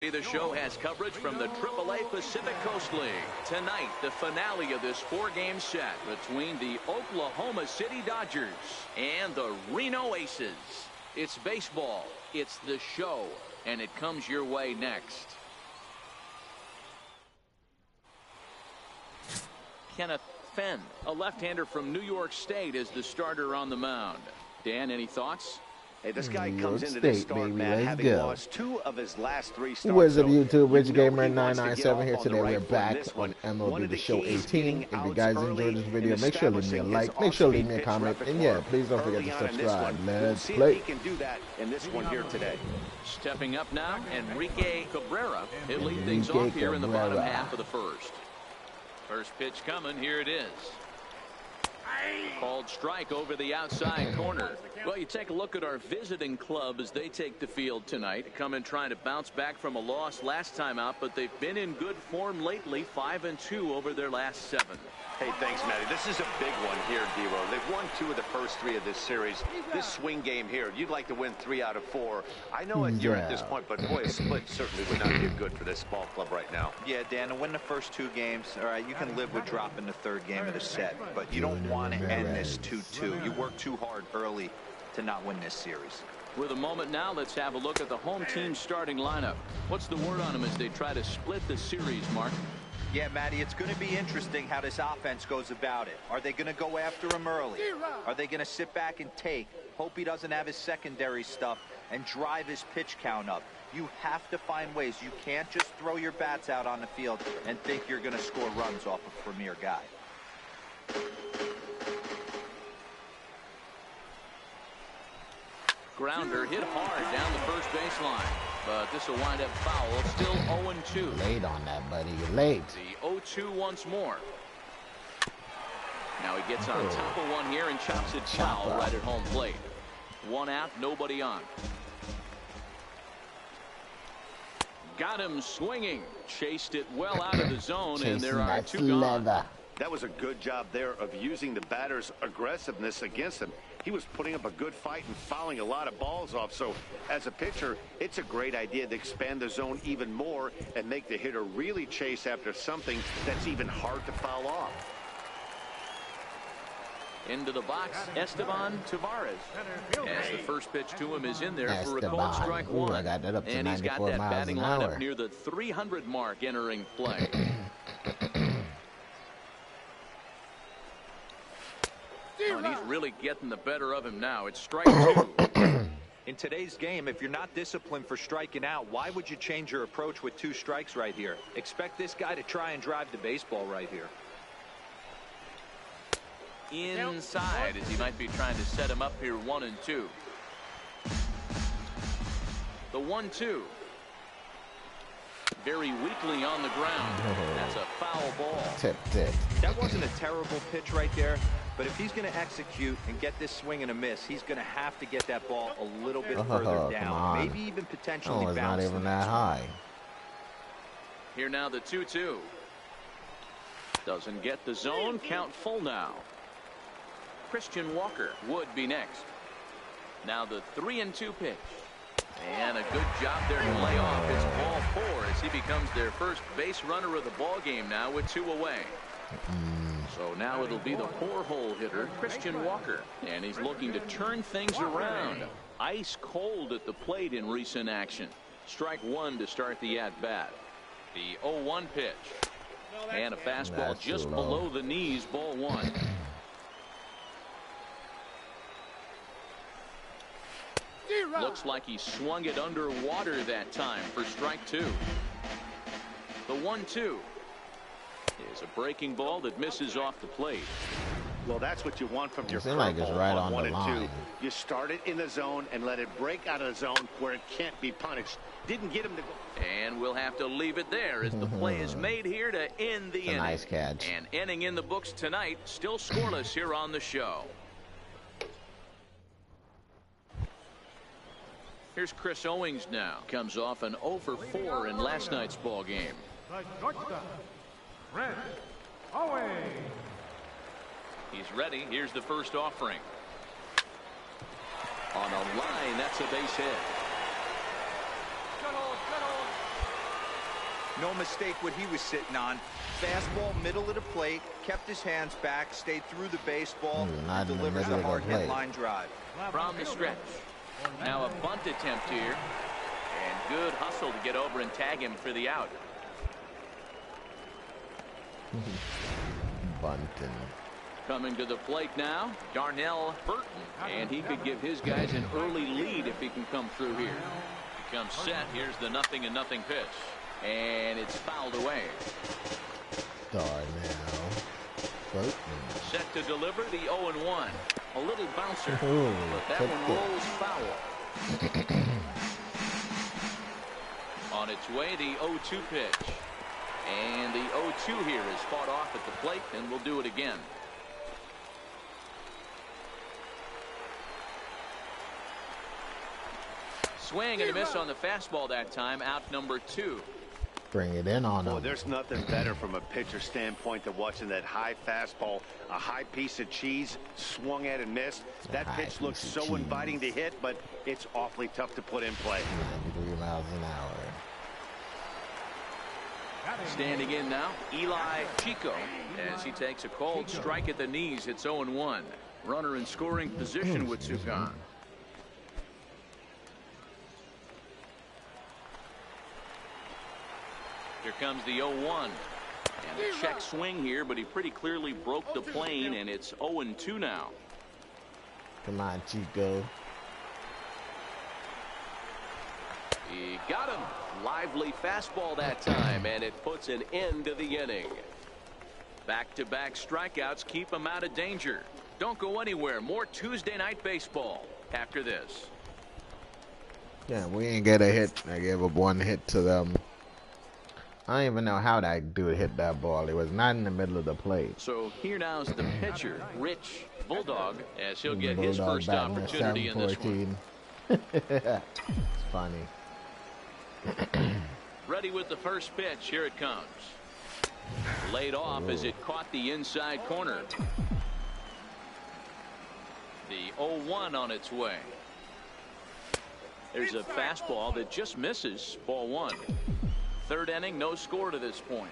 The show has coverage from the AAA Pacific Coast League. Tonight, the finale of this four-game set between the Oklahoma City Dodgers and the Reno Aces. It's baseball, it's the show, and it comes your way next. Kenneth Fenn, a left-hander from New York State, is the starter on the mound. Dan, any thoughts? Hey, this guy comes into this start, man, having lost 2 of his last 3 starts. What's up, YouTube? Rich Gamer 997 here today. We're back on MLB The Show 18. If you guys enjoyed this video, make sure to leave me a like, make sure to leave me a comment, and yeah, please don't forget to subscribe. Let's play. He can do that in this one here today. Stepping up now, Enrique Cabrera. He'll lead things off here in the bottom half of the first. First pitch coming. Here it is. Called strike over the outside corner. Well, you take a look at our visiting club as they take the field tonight. Come in trying to bounce back from a loss last time out, but they've been in good form lately. 5-2 over their last 7. Hey, thanks, Matty. This is a big one here, D-Row. They've won 2 of the first 3 of this series. This swing game here, you'd like to win 3 out of 4. I know you're at this point, but boy, a split certainly would not be good for this ball club right now. Yeah, Dan, to win the first 2 games, all right, you can live with dropping the 3rd game of the set, but you don't want to end this 2-2. You work too hard early to not win this series. With a moment now, let's have a look at the home team starting lineup. What's the word on them as they try to split the series, Mark? Yeah, Matty, it's going to be interesting how this offense goes about it. Are they going to go after him early? Are they going to sit back and take, hope he doesn't have his secondary stuff, and drive his pitch count up? You have to find ways. You can't just throw your bats out on the field and think you're going to score runs off a premier guy. Grounder hit hard down the first baseline, but this will wind up foul. Still 0-2. Late on that, buddy. You're late. The 0-2 once more. Now he gets on top of one here and chops it foul right at home plate. 1 out, nobody on. Got him swinging. Chased it well out of the zone, and there are 2 gone. That was a good job there of using the batter's aggressiveness against him. He was putting up a good fight and fouling a lot of balls off. So as a pitcher, it's a great idea to expand the zone even more and make the hitter really chase after something that's even hard to foul off. Into the box, Esteban Tavares. As the first pitch to him is in there for a called strike 1. I got that up to and he's got that batting lineup near the 300 mark entering play. And he's really getting the better of him now. It's strike 2. In today's game, if you're not disciplined for striking out, why would you change your approach with 2 strikes right here? Expect this guy to try and drive the baseball right here. Inside, as he might be trying to set him up here. 1-2. The 1-2. Very weakly on the ground. That's a foul ball. Tip. That wasn't a terrible pitch right there, but if he's going to execute and get this swing and a miss, he's going to have to get that ball a little bit further down, maybe even potentially bounce. It's not even that high. Here now the 2-2. Doesn't get the zone. Count full now. Christian Walker would be next. Now the 3-2 pitch. And a good job there to lay off his ball 4 as he becomes their first base runner of the ball game now with 2 away. So now it'll be the 4-hole hitter, Christian Walker. And he's looking to turn things around. Ice cold at the plate in recent action. Strike 1 to start the at-bat. The 0-1 pitch. And a fastball just below the knees, ball 1. Looks like he swung it underwater that time for strike 2. The 1-2 is a breaking ball that misses off the plate. Well, that's what you want from your curveball right on 1 and 2. Line. You start it in the zone and let it break out of the zone where it can't be punished. Didn't get him to go. And we'll have to leave it there as the play is made here to end the inning. Nice catch. And inning in the books tonight, still scoreless here on the show. Here's Chris Owings now. Comes off an 0-for-4 in last night's ball game. He's ready. Here's the first offering. On a line, that's a base hit. No mistake what he was sitting on. Fastball, middle of the plate, kept his hands back, stayed through the baseball, and delivers a hard-hit line drive. From the stretch. Now a bunt attempt here. And good hustle to get over and tag him for the out. Bunting. Coming to the plate now, Darnell Burton. And he could give his guys an early lead if he can come through here. He comes set. Here's the 0-0 pitch. And it's fouled away. Darnell Burton. Set to deliver the 0-1. A little bouncer. Ooh, but that one rolls foul. On its way, the 0-2 pitch. And the 0-2 here is fought off at the plate, and we'll do it again. Swing and a miss on the fastball that time. Out number 2. Bring it in on him. There's nothing better from a pitcher standpoint than watching that high fastball, a high piece of cheese, swung at and missed. That pitch looks so inviting to hit, but it's awfully tough to put in play. 93 miles an hour. Standing in now, Eli Chico, as he takes a cold strike at the knees. It's 0-1. Runner in scoring position with Sukan. Here comes the 0-1. And a check swing here, but he pretty clearly broke the plane, and it's 0-2 now. Come on, Chico. He got him. Lively fastball that time, and it puts an end to the inning. Back-to-back strikeouts keep him out of danger. Don't go anywhere. More Tuesday night baseball after this. Yeah, we ain't get a hit. I gave up one hit to them. I don't even know how that dude hit that ball. It was not in the middle of the plate. So here now's the pitcher, Rich Bulldog, as he'll get his Bulldog first opportunity in this one. It's funny. Ready with the first pitch. Here it comes. Laid off as it caught the inside corner. The 0-1 on its way. There's a fastball that just misses. Ball 1. Third inning, no score to this point.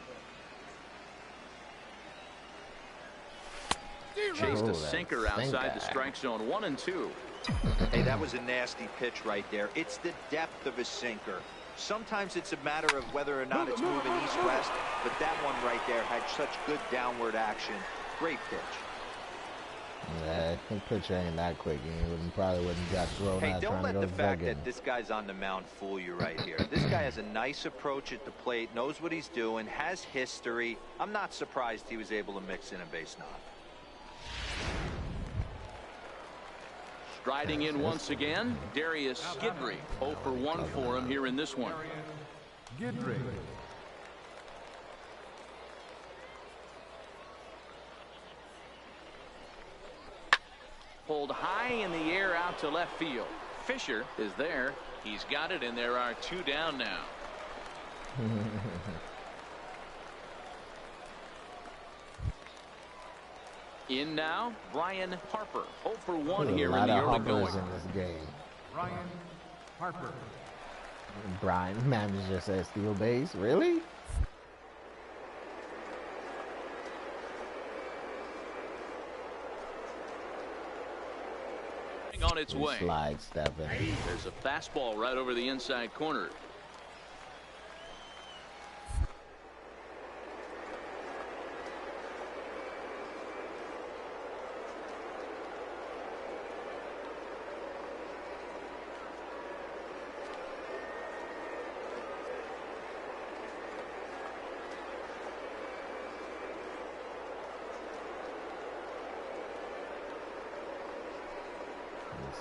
Chased a sinker outside the strike zone. 1-2. Hey, that was a nasty pitch right there. It's the depth of a sinker. Sometimes it's a matter of whether or not it's moving east-west, but that one right there had such good downward action. Great pitch. Yeah, I think pitcher ain't that quick. He probably wouldn't got thrown Hey, out don't trying let to go the fact vegan. that this guy's on the mound fool you right here. This guy has a nice approach at the plate, knows what he's doing, has history. I'm not surprised he was able to mix in a base knock. Striding in once again, Darius Skidry. 0 for 1 for him here in this one. Pulled high in the air out to left field. Fisher is there. He's got it, and there are 2 down now. In now, Brian Harper. 0 for 1 here in the early going. In this game. Brian Harper. Brian manager says steal base. Really? On its way. Slide stepping. There's a fastball right over the inside corner.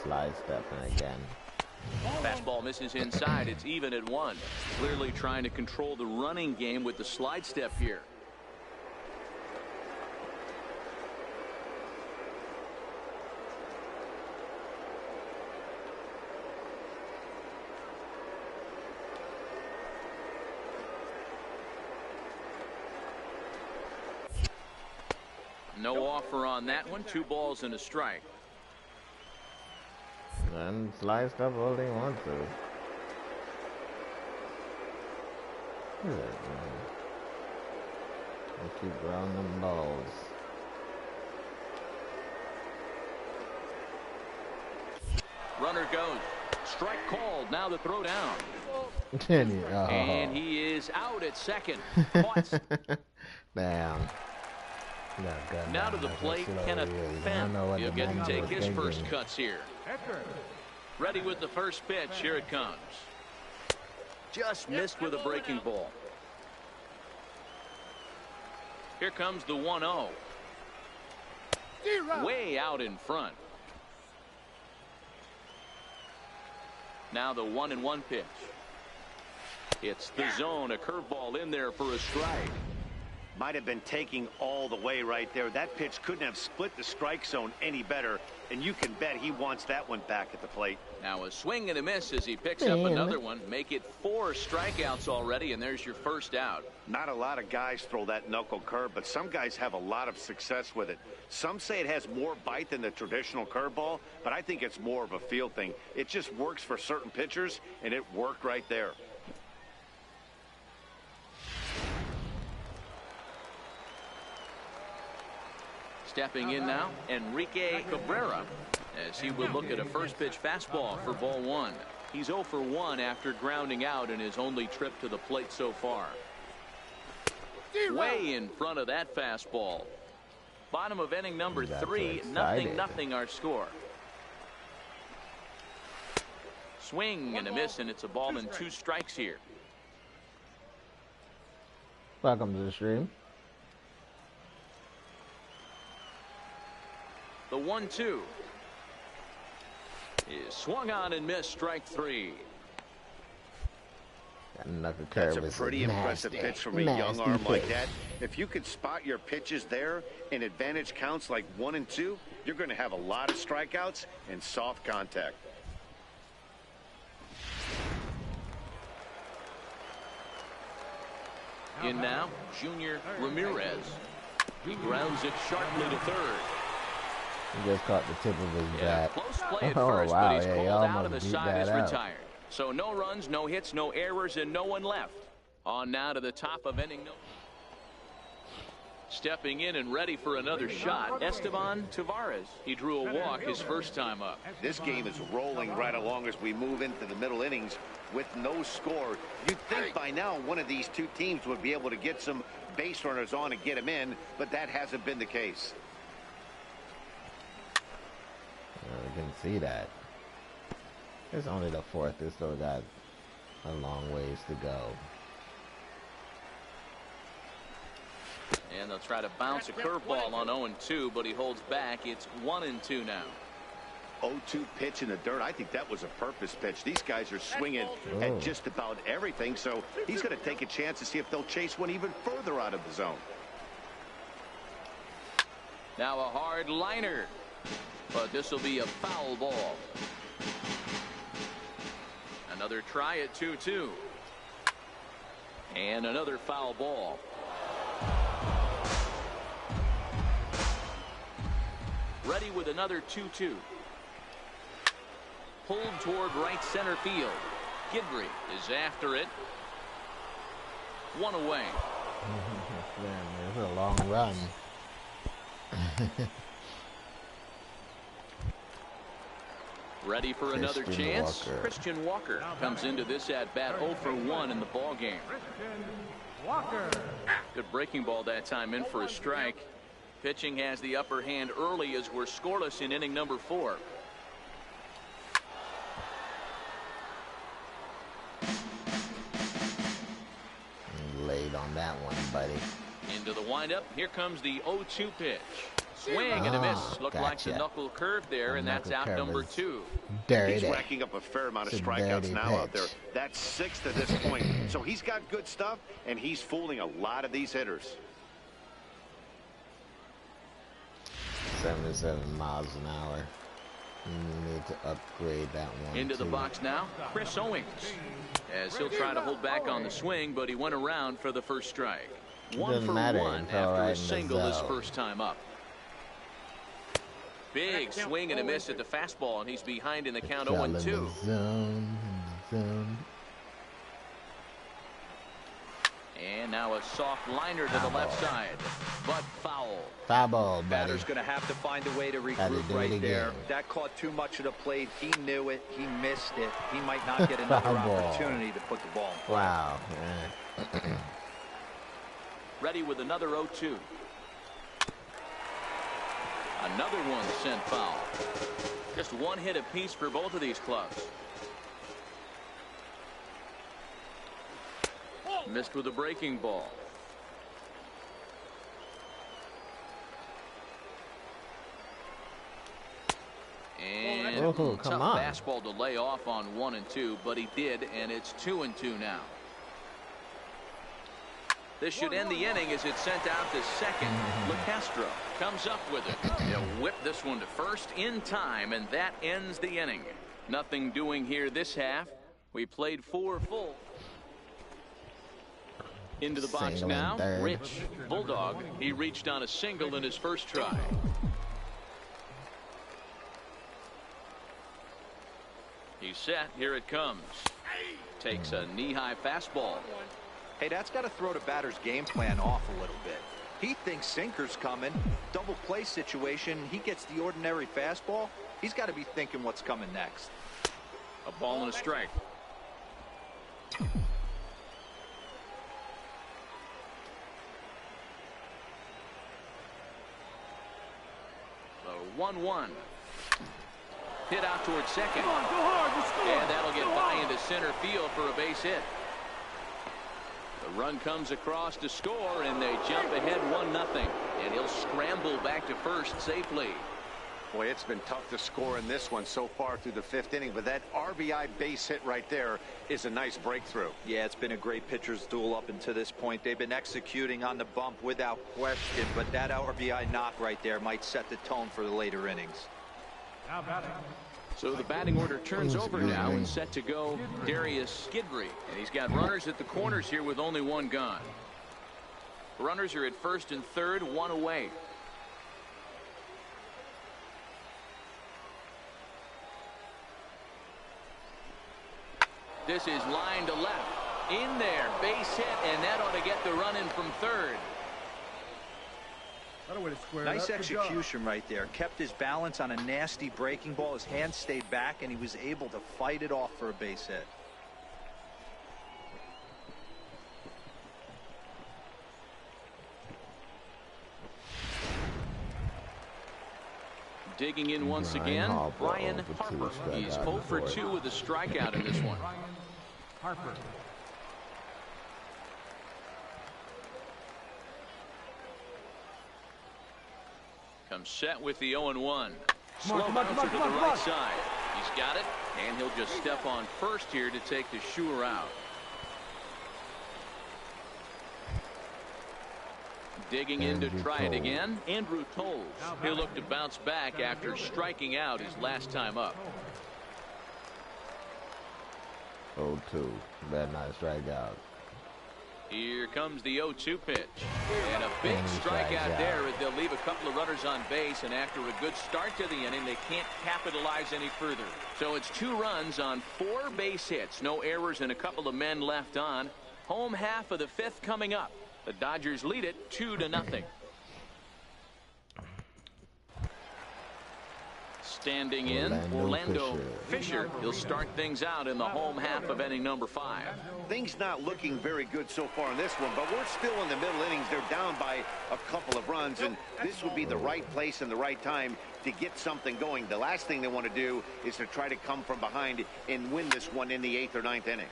Slide stepping again. Fastball misses inside. It's even at 1. Clearly trying to control the running game with the slide step here. No offer on that one. 2 balls and a strike. And slide step all he wants to. I keep grounding them balls. Runner goes. Strike called. Now the throw down. Oh. And he is out at second. Caught. Damn. Now to the plate, Kenneth Fenn. He'll get to take his first cuts here. Ready with the first pitch. Here it comes. Just missed with a breaking ball. Here comes the 1-0. Way out in front. Now the 1-1 pitch. It's the zone. A curveball in there for a strike. Might have been taking all the way right there. That pitch couldn't have split the strike zone any better, and you can bet he wants that one back at the plate. Now a swing and a miss as he picks up another one. Make it 4 strikeouts already, and there's your first out. Not a lot of guys throw that knuckle curve, but some guys have a lot of success with it. Some say it has more bite than the traditional curveball, but I think it's more of a feel thing. It just works for certain pitchers, and it worked right there. Stepping in now, Enrique Cabrera, as he would look at a first pitch fastball for ball 1. He's 0 for 1 after grounding out in his only trip to the plate so far. Way in front of that fastball. Bottom of inning number 3, 0-0 our score. Swing and a miss, and it's a ball and 2 strikes here. Welcome to the stream. The 1-2 is swung on and missed. Strike 3. That's a pretty impressive pitch from a young arm like that. If you could spot your pitches there and advantage counts like 1 and 2, you're going to have a lot of strikeouts and soft contact. In now, Junior Ramirez. He grounds it sharply to third. He just caught the tip of his bat. Close play at Oh, first, wow, but he's yeah, called he out and the almost beat side that is out. retired. So no runs, no hits, no errors, and no one left. On now to the top of inning. Stepping in and ready for another shot, Esteban Tavares. He drew a walk his first time up. This game is rolling right along as we move into the middle innings with no score. You'd think by now one of these two teams would be able to get some base runners on and get them in, but that hasn't been the case. I can see that. It's only the 4th. They still got a long ways to go. And they'll try to bounce a curveball on 0-2, but he holds back. It's 1-2 now. 0-2 pitch in the dirt. I think that was a purpose pitch. These guys are swinging at just about everything, so he's going to take a chance to see if they'll chase one even further out of the zone. Now a hard liner, but this will be a foul ball. Another try at 2-2. And another foul ball. Ready with another 2-2. Pulled toward right center field. Gidry is after it. 1 away. Man, it's a long run. Ready for another chance. Christian Walker comes into this at bat 0 for 1 in the ball game. Good breaking ball that time in for a strike. Pitching has the upper hand early as we're scoreless in inning number 4. Laid on that one, buddy. Into the windup. Here comes the 0-2 pitch. Swing and a miss. Looked like the knuckle curve there, and that's out number 2. He's racking up a fair amount of strikeouts now out there. That's 6 to this point. So he's got good stuff, and he's fooling a lot of these hitters. 77 miles an hour. You need to upgrade that one. Into the box now, Chris Owings. As he'll try to hold back on the swing, but he went around for the first strike. 1 for 1 after a single his first time up. Big swing and a miss at the fastball, and he's behind in the count 0-2. And now a soft liner to the left side, but foul. Foul ball, buddy. Batter's going to have to find a way to regroup right there. That caught too much of the plate. He knew it. He missed it. He might not get another opportunity to put the ball in play. Wow. Ready with another 0-2. Another one sent foul. Just one hit apiece for both of these clubs. Missed with a breaking ball. And come on. fastball to lay off on 1 and 2, but he did, and it's 2 and 2 now. This should end the inning as it's sent out to second. LeCastro comes up with it. He'll whip this one to first in time, and that ends the inning. Nothing doing here this half. We played 4 full. Into the box now, Rich. Bulldog, he reached on a single in his first try. He's set. Here it comes. Takes a knee-high fastball. Hey, that's got to throw the batter's game plan off a little bit. He thinks sinker's coming. Double play situation. He gets the ordinary fastball. He's got to be thinking what's coming next. A ball and a strike. The 1-1. Hit out towards second. Go hard, and that'll get by into center field for a base hit. The run comes across to score, and they jump ahead 1-0. And he'll scramble back to first safely. Boy, it's been tough to score in this one so far through the 5th inning, but that RBI base hit right there is a nice breakthrough. Yeah, it's been a great pitcher's duel up until this point. They've been executing on the bump without question, but that RBI knock right there might set the tone for the later innings. Now batting. So the batting order turns over now and set to go Darius Skidry. And he's got runners at the corners here with only one gone. Runners are at first and third, one away. This is line to left. In there, base hit, and that ought to get the run in from third. Nice execution right there. Kept his balance on a nasty breaking ball. His hand stayed back, and he was able to fight it off for a base hit. Digging in once again, Brian Harper. He's 0 for 2 with a strikeout in this one. Brian Harper. Comes set with the 0-1. Slow bouncer to the right side. He's got it, and he'll just step on first here to take the shooter out. Digging in to try it again, Andrew Toles. He'll look to bounce back after striking out his last time up. 0-2. Bad night strikeout. Here comes the 0-2 pitch. And a big strikeout there as they'll leave a couple of runners on base, and after a good start to the inning, they can't capitalize any further. So it's 2 runs on 4 base hits. No errors and a couple of men left on. Home half of the 5th coming up. The Dodgers lead it 2-0. Standing in, Orlando Fisher. He'll start things out in the home half of inning number 5. Things not looking very good so far in this one, but we're still in the middle innings. They're down by a couple of runs, and this would be the right place and the right time to get something going. The last thing they want to do is to try to come from behind and win this one in the 8th or 9th inning.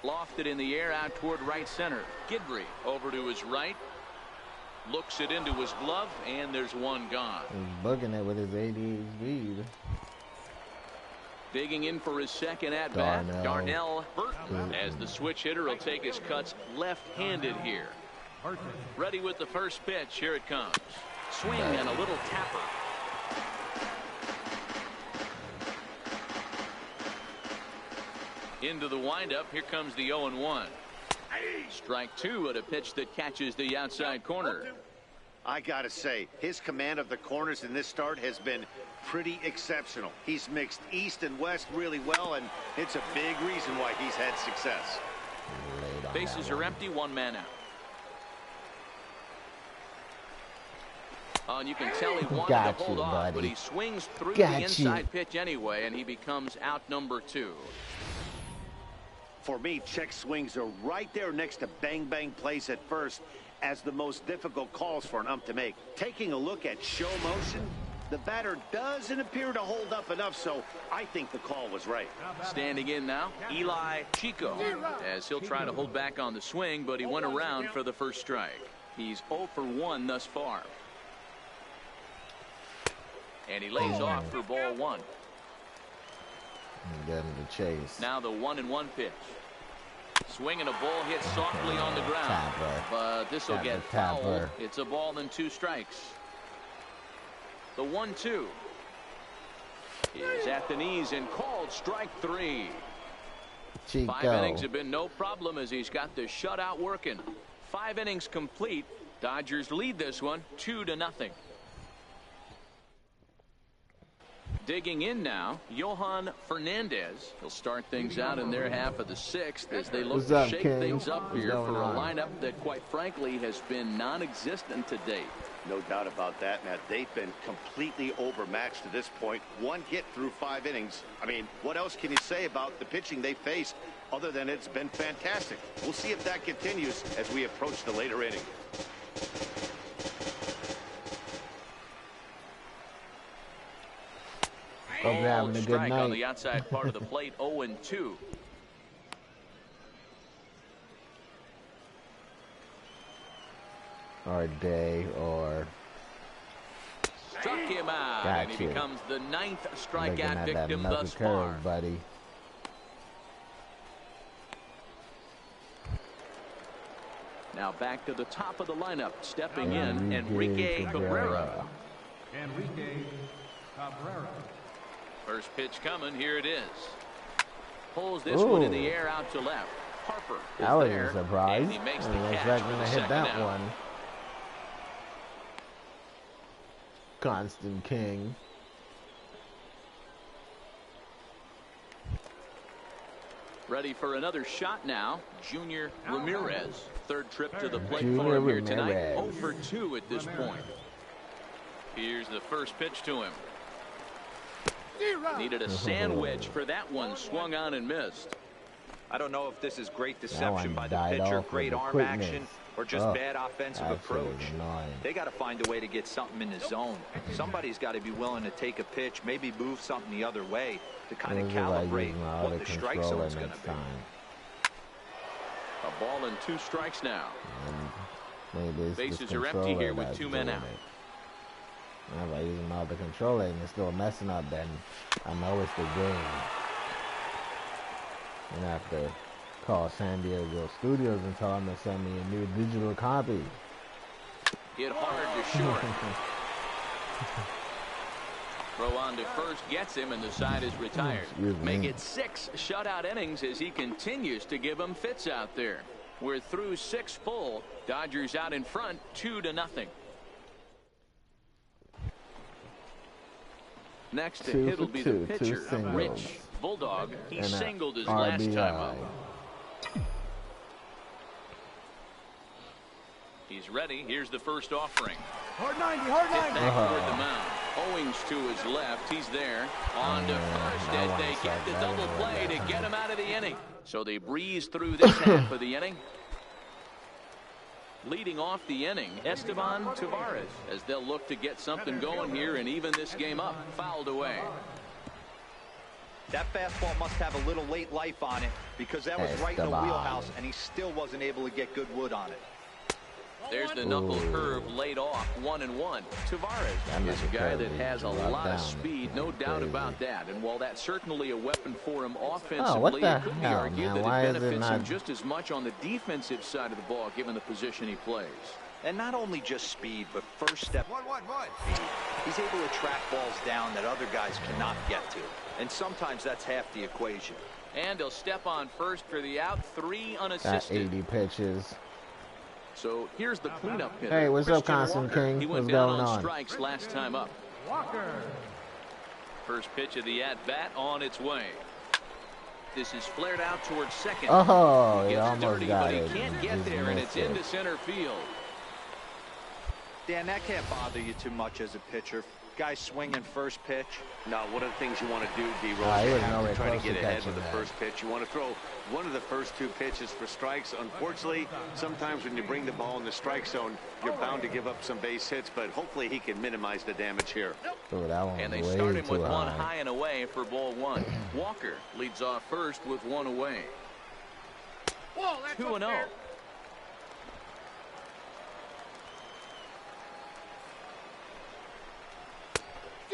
Lofted in the air out toward right center. Skidry over to his right. Looks it into his glove, and there's one gone. He's bugging it with his 88 speed. Digging in for his second at-bat, Darnell Burton, as the switch hitter will take his cuts left-handed here. Ready with the first pitch. Here it comes. Swing and a little tapper. Into the windup. Here comes the 0-1. Strike 2 at a pitch that catches the outside corner. I gotta say, his command of the corners in this start has been pretty exceptional. He's mixed East and West really well, and it's a big reason why he's had success. Bases are empty, one man out. And you can tell he wanted to hold off, but he swings through the inside pitch anyway, and he becomes out number 2. For me, check swings are right there next to bang-bang plays at first as the most difficult calls for an ump to make. Taking a look at show motion, the batter doesn't appear to hold up enough, so I think the call was right. Standing in now, Eli Chico, as he'll try to hold back on the swing, but he went around for the first strike. He's 0 for 1 thus far. And he lays off for ball 1. And then the chase. Now the 1-1 pitch. Swinging a ball hit softly on the ground. But this will get fouled. It's a ball and 2 strikes. The 1-2 is at the knees and called strike 3. Chico. 5 innings have been no problem as he's got the shutout working. 5 innings complete. Dodgers lead this one 2-0. Digging in now, Johan Fernandez. He'll start things out in their half of the 6th as they look to shake things up here for a lineup that, quite frankly, has been non-existent to date. No doubt about that, Matt. They've been completely overmatched to this point. 1 hit through 5 innings. I mean, what else can you say about the pitching they faced other than it's been fantastic? We'll see if that continues as we approach the later inning. Hope you're having a good Strike night. on the outside part of the plate, 0-2. Or day, or... Struck him out, and he becomes the 9th strikeout victim thus far. Buddy. Now back to the top of the lineup, stepping in, Enrique Cabrera. Enrique Cabrera. First pitch coming, here it is. Pulls this one in the air out to left. Harper is that was there, a surprise. and he makes the I was catch expecting for the to hit that second out. one. Constant King. Ready for another shot now, Junior Ramirez. 3rd trip to the plate Junior for him here Ramirez. tonight. 0 for 2 at this point. Here's the first pitch to him. Needed a sandwich for that one, swung on and missed. I don't know if this is great deception by the pitcher, great arm action, or just bad offensive approach. They got to find a way to get something in the zone. Somebody's got to be willing to take a pitch, maybe move something the other way to kind of calibrate what the strike zone's going to be. A ball and 2 strikes now. Bases are empty empty here with 2 men out. If I use my other controller and it's still messing up, then I know it's the game. And I have to call San Diego Studios and tell them to send me a new digital copy. Hit hard to short. Throw on to first, gets him, and the side is retired. Make it 6 shutout innings as he continues to give them fits out there. We're through 6 full. Dodgers out in front, 2-0. Next to hit will be the pitcher, Rich Bulldog. He singled his last time up. He's ready. Here's the first offering. Hard 90, hard 90. Hit back toward the mound. Owings to his left. He's there. On to first as they get the double play to get him out of the inning. So they breeze through this half of the inning. Leading off the inning, Esteban Tavares, as they'll look to get something going here and even this game up. Fouled away. That fastball must have a little late life on it because that was right in the wheelhouse, and he still wasn't able to get good wood on it. There's the knuckle curve laid off, 1-1. Tavares is a guy that has a lot of speed, no doubt about that. And while that's certainly a weapon for him offensively, it could be argued that it benefits him just as much on the defensive side of the ball, given the position he plays. And not only just speed, but first step speed. He's able to track balls down that other guys cannot get to. And sometimes that's half the equation. And he'll step on first for the out, 3 unassisted. 80 pitches. So here's the cleanup hitter. Hey, what's up, Christian Constant Walker. King? He went What's down going on on? strikes last time up. Walker. First pitch of the at-bat on its way. This is flared out towards second. Oh, he gets almost dirty, got but it. he can't get Just there, and it's missed it. into center field. Dan, that can't bother you too much as a pitcher. Guy swinging first pitch. Now, one of the things you want to do, D-Rose, he you was have nowhere to try to close get to ahead catching with the that. first pitch. You want to throw one of the first two pitches for strikes. Unfortunately, sometimes when you bring the ball in the strike zone, you're bound to give up some base hits, but hopefully he can minimize the damage here. Oh, that one And they way start him too with one high. high and away for ball one. Walker leads off first with one away. 2-0.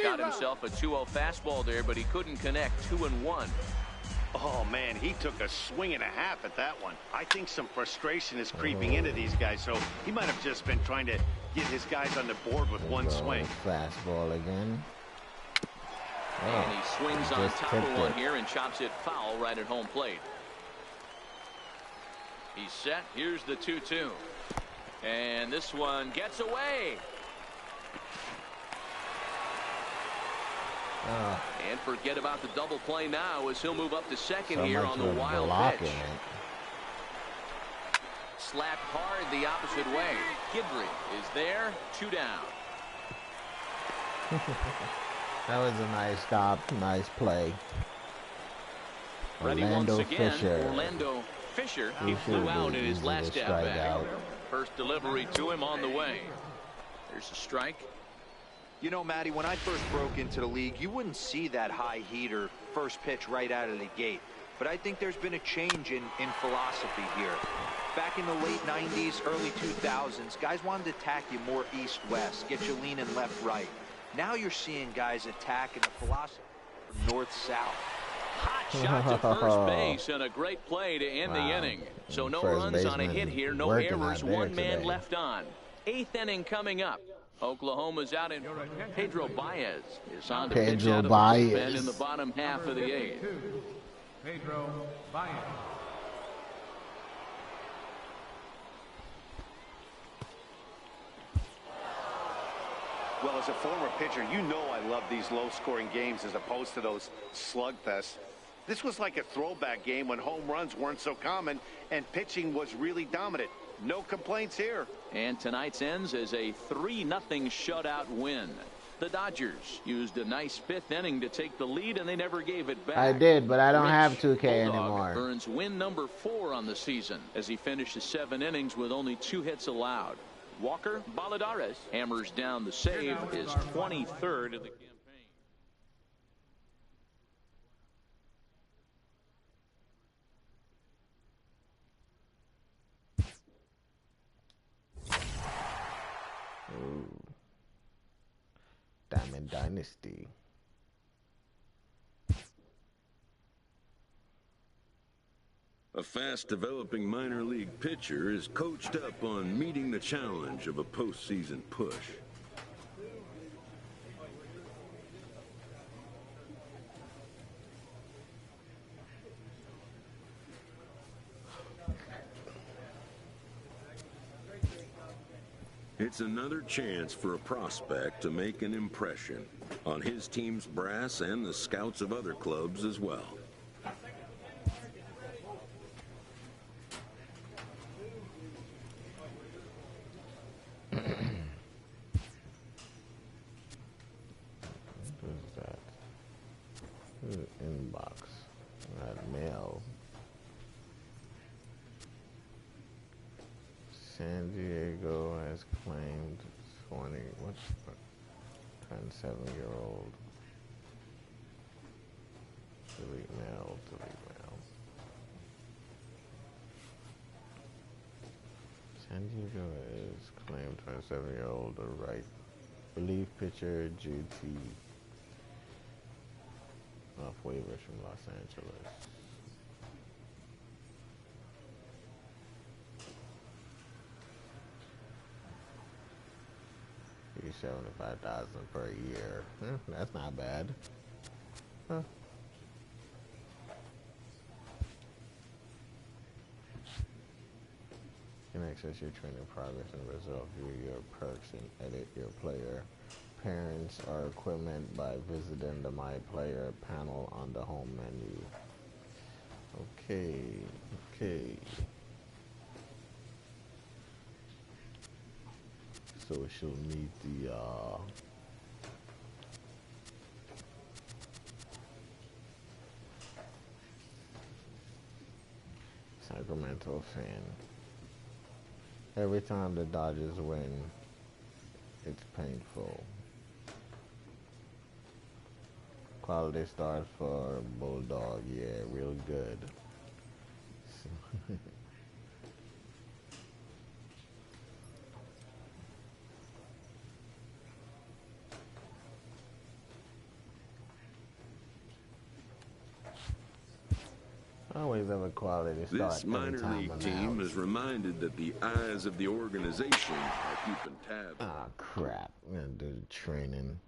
Got himself a 2-0 fastball there, but he couldn't connect. 2-1. Oh, man, he took a swing and a half at that one. I think some frustration is creeping into these guys, so he might have just been trying to get his guys on the board with one swing. Fastball again. And he swings on just top of tipped one it. here and chops it foul right at home plate. He's set. Here's the 2-2. And this one gets away. And forget about the double play now as he'll move up to second So here much on the for wild blocking pitch. it. Slapped hard the opposite way. Guidry is there. 2 down. That was a nice stop, nice play. Ready Orlando once again. Fisher. Orlando Fisher. He He flew should've out been in his easy last to at strike bat. out. First delivery to him on the way. There's a strike. You know, Matty, when I first broke into the league, you wouldn't see that high heater first pitch right out of the gate. But I think there's been a change in philosophy here. Back in the late 90s, early 2000s, guys wanted to attack you more east-west, get you leaning left-right. Now you're seeing guys attack in the philosophy from north-south. Hot shot to first base and a great play to end the inning. So no First runs on a baseman hit here, no working errors, out there one man today. left on. 8th inning coming up. Oklahoma's out in. Pedro Baez is on to pitch Pedro out of the Baez. bullpen in the bottom half of the 8th. Pedro Baez. Well, as a former pitcher, you know I love these low-scoring games as opposed to those slugfests. This was like a throwback game when home runs weren't so common and pitching was really dominant. No complaints here. And tonight's ends as a 3-0 shutout win. The Dodgers used a nice 5th inning to take the lead, and they never gave it back. I did, but I don't Rich have 2K Bulldog anymore. earns win number 4 on the season as he finishes 7 innings with only 2 hits allowed. Walker Baladares hammers down the save, his 23rd of the campaign. Ooh. Diamond Dynasty. A fast-developing minor league pitcher is coached up on meeting the challenge of a postseason push. It's another chance for a prospect to make an impression on his team's brass and the scouts of other clubs as well. What is that? Inbox. That mail. San Diego has claimed 27-year-old. Delete mail, delete mail. San Diego has claimed 27-year-old right relief pitcher GT off waivers from Los Angeles. $75,000 per year. That's not bad. Huh. You can access your training progress and results, view your perks, and edit your player parents or equipment by visiting the My Player panel on the home menu. Okay. So she'll meet the Sacramento fan. Every time the Dodgers win, it's painful. Quality start for Bulldog, yeah, real good. Always have a quality start. This minor league team is reminded that the eyes of the organization are keeping tabs. Ah, crap. I'm gonna do the training.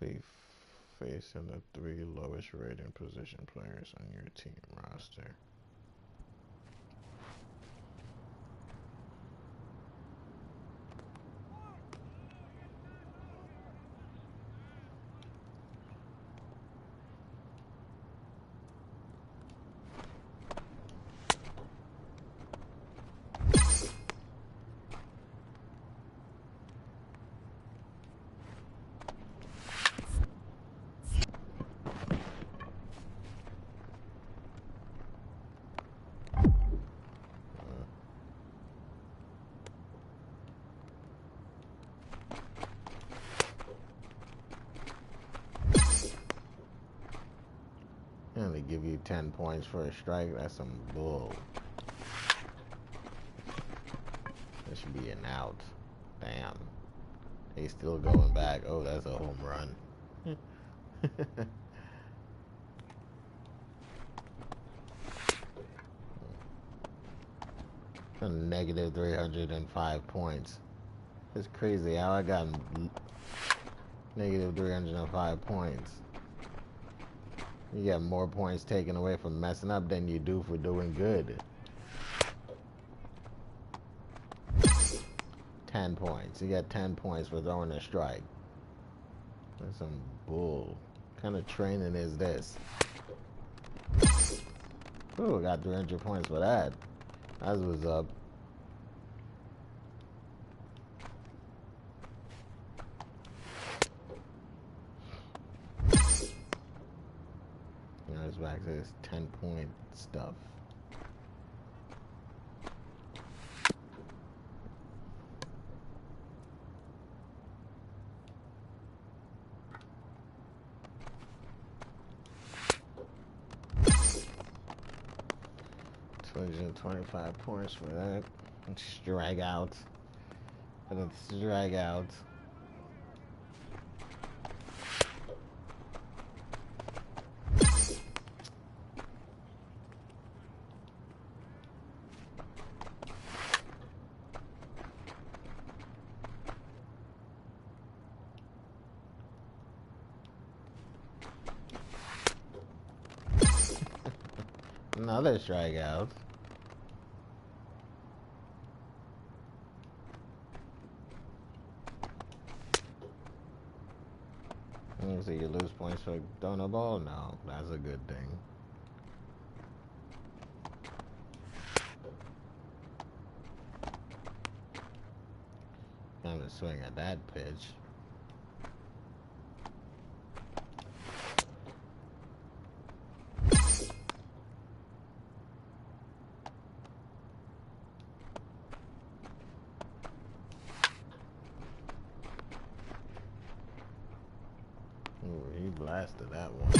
Be facing the 3 lowest rated position players on your team roster. And they give you 10 points for a strike. That's some bull. That should be an out. Damn. He's still going back. Oh, that's a home run. A negative 305 points. It's crazy how I got negative 305 points. You get more points taken away from messing up than you do for doing good. 10 points. You get 10 points for throwing a strike. That's some bull. What kind of training is this? Ooh, I got 300 points for that. That's what's up. It's back to this 10-point stuff. $225 points for that. Strikeout. For the strikeout. Another strikeout. So you lose points for throwing a ball? No, that's a good thing. I'm gonna swing at that pitch. He blasted that one.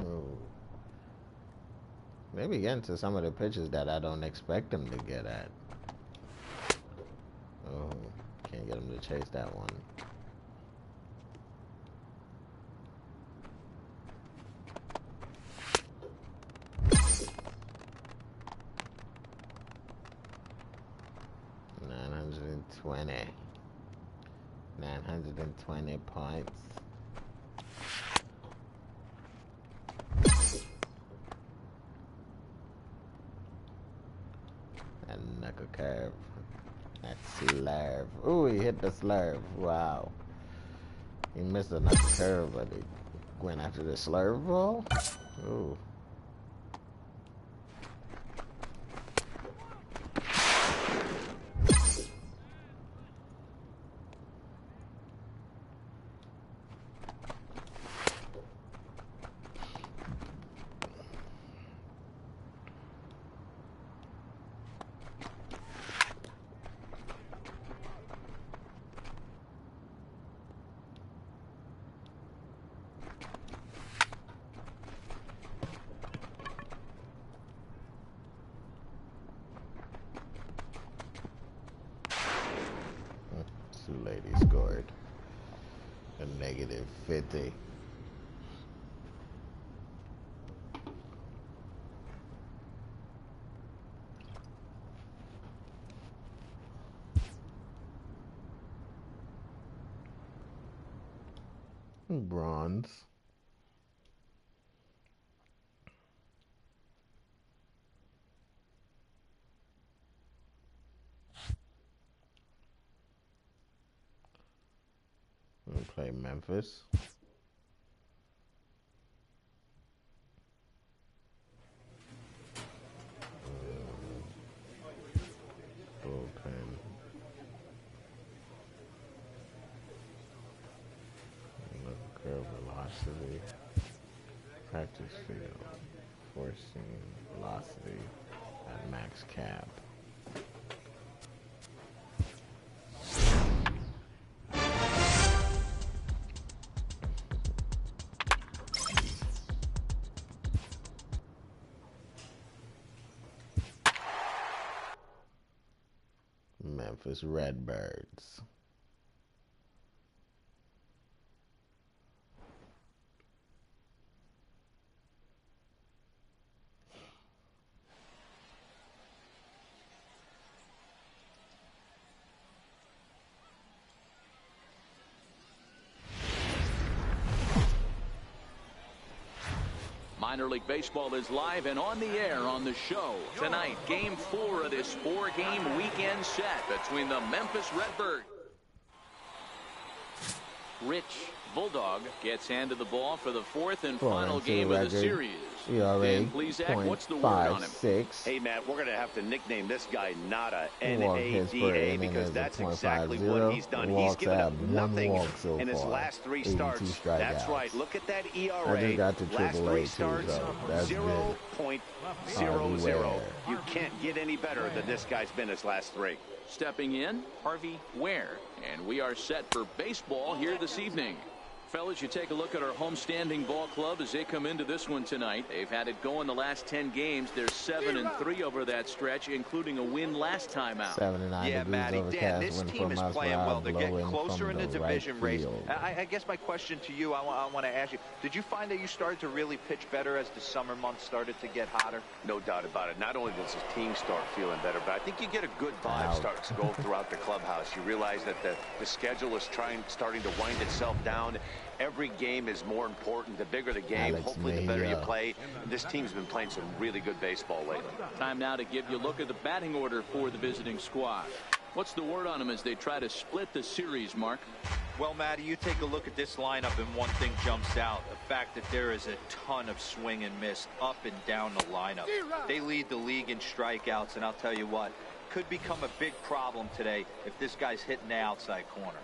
Ooh. They be getting to some of the pitches that I don't expect them to get at. Oh, can't get him to chase that one. $920 points. That knuckle curve. That slurve. Ooh, he hit the slurve. Wow. He missed the knuckle curve, but he went after the slurve ball. Ooh. Lady scored a -50. Bronze. We play Memphis. Bullpen. Curve velocity. Practice field. Forcing velocity at max cap. Memphis Redbirds. Minor League Baseball is live and on the air on the show. Tonight, Game 4 of this 4-game weekend set between the Memphis Redbirds. Rich Bulldog gets handed the ball for the 4th and final game of the series. Dan Plesac, what's the word on him? Hey, Matt, we're going to have to nickname this guy Nada, N-A-D-A, because that's exactly what he's done. He's given up nothing in his last 3 starts. That's right. Look at that ERA. Last 3 starts, 0.00. You can't get any better than this guy's been his last 3. Stepping in, Harvey Ware. And we are set for baseball here this evening. Fellas, you take a look at our homestanding ball club as they come into this one tonight. They've had it going the last 10 games. They're 7-3 over that stretch, including a win last time out. 79 yeah, Matty, Dan, this team is playing well. They're getting closer in the division race. I guess my question to you, I want to ask you, did you find that you started to really pitch better as the summer months started to get hotter? No doubt about it. Not only does the team start feeling better, but I think you get a good vibe starting to go throughout the clubhouse. You realize that the schedule is starting to wind itself down. Every game is more important. The bigger the game, hopefully the better you play. This team's been playing some really good baseball lately. Time now to give you a look at the batting order for the visiting squad. What's the word on them as they try to split the series, Mark? Well, Matty, you take a look at this lineup and one thing jumps out. The fact that there is a ton of swing and miss up and down the lineup. They lead the league in strikeouts, and I'll tell you what, could become a big problem today if this guy's hitting the outside corner.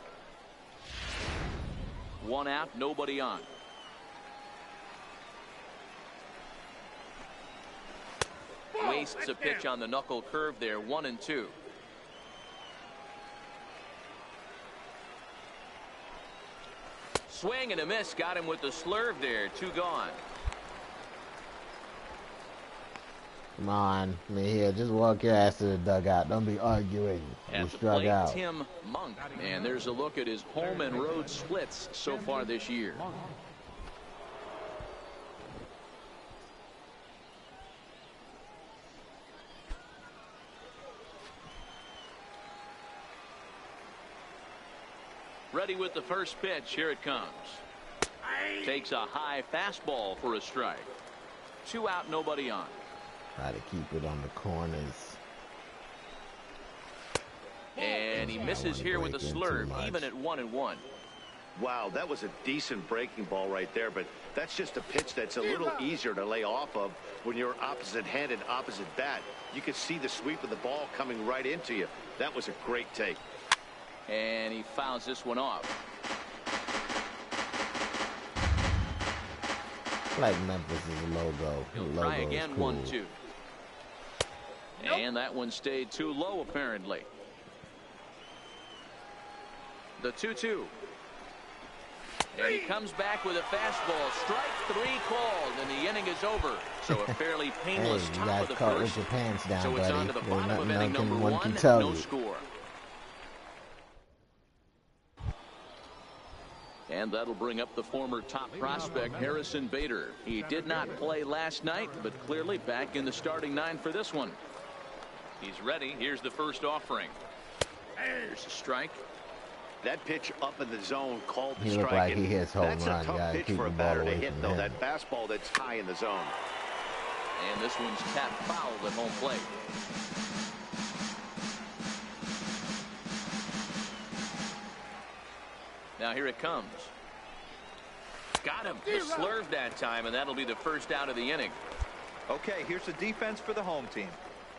1 out, nobody on. Wastes a pitch on the knuckle curve there, 1-2. Swing and a miss, got him with the slurve there, 2 gone. Come on, here. Just walk your ass to the dugout. Don't be arguing. You At the struck plate, out. Tim Monk. And there's a look at his home and road splits so far this year. Ready with the first pitch. Here it comes. Takes a high fastball for a strike. 2 out, nobody on. Try to keep it on the corners. And he misses here with a slurve, even at 1-1. Wow, that was a decent breaking ball right there, but that's just a pitch that's a little easier to lay off of when you're opposite-handed, opposite bat. You could see the sweep of the ball coming right into you. That was a great take. And he fouls this one off. Like Memphis' logo. He'll try again, cool. 1-2. And that one stayed too low, apparently. The 2-2. And he comes back with a fastball. Strike 3 called, and the inning is over. So a fairly painless hey, top of the caught first. With your pants down, so it's buddy. on to the bottom of inning number 1. No score. And that'll bring up the former top prospect, Harrison Bader. He did not play last night, but clearly back in the starting 9 for this one. He's ready. Here's the first offering. Here's a strike. That pitch up in the zone called the he strike. Like he hits home that's run. a tough pitch for a batter to hit, though. Him. That fastball that's high in the zone. And this one's tapped foul at home plate. Now here it comes. Got him. The slurve that time, and that'll be the first out of the inning. Okay, here's the defense for the home team.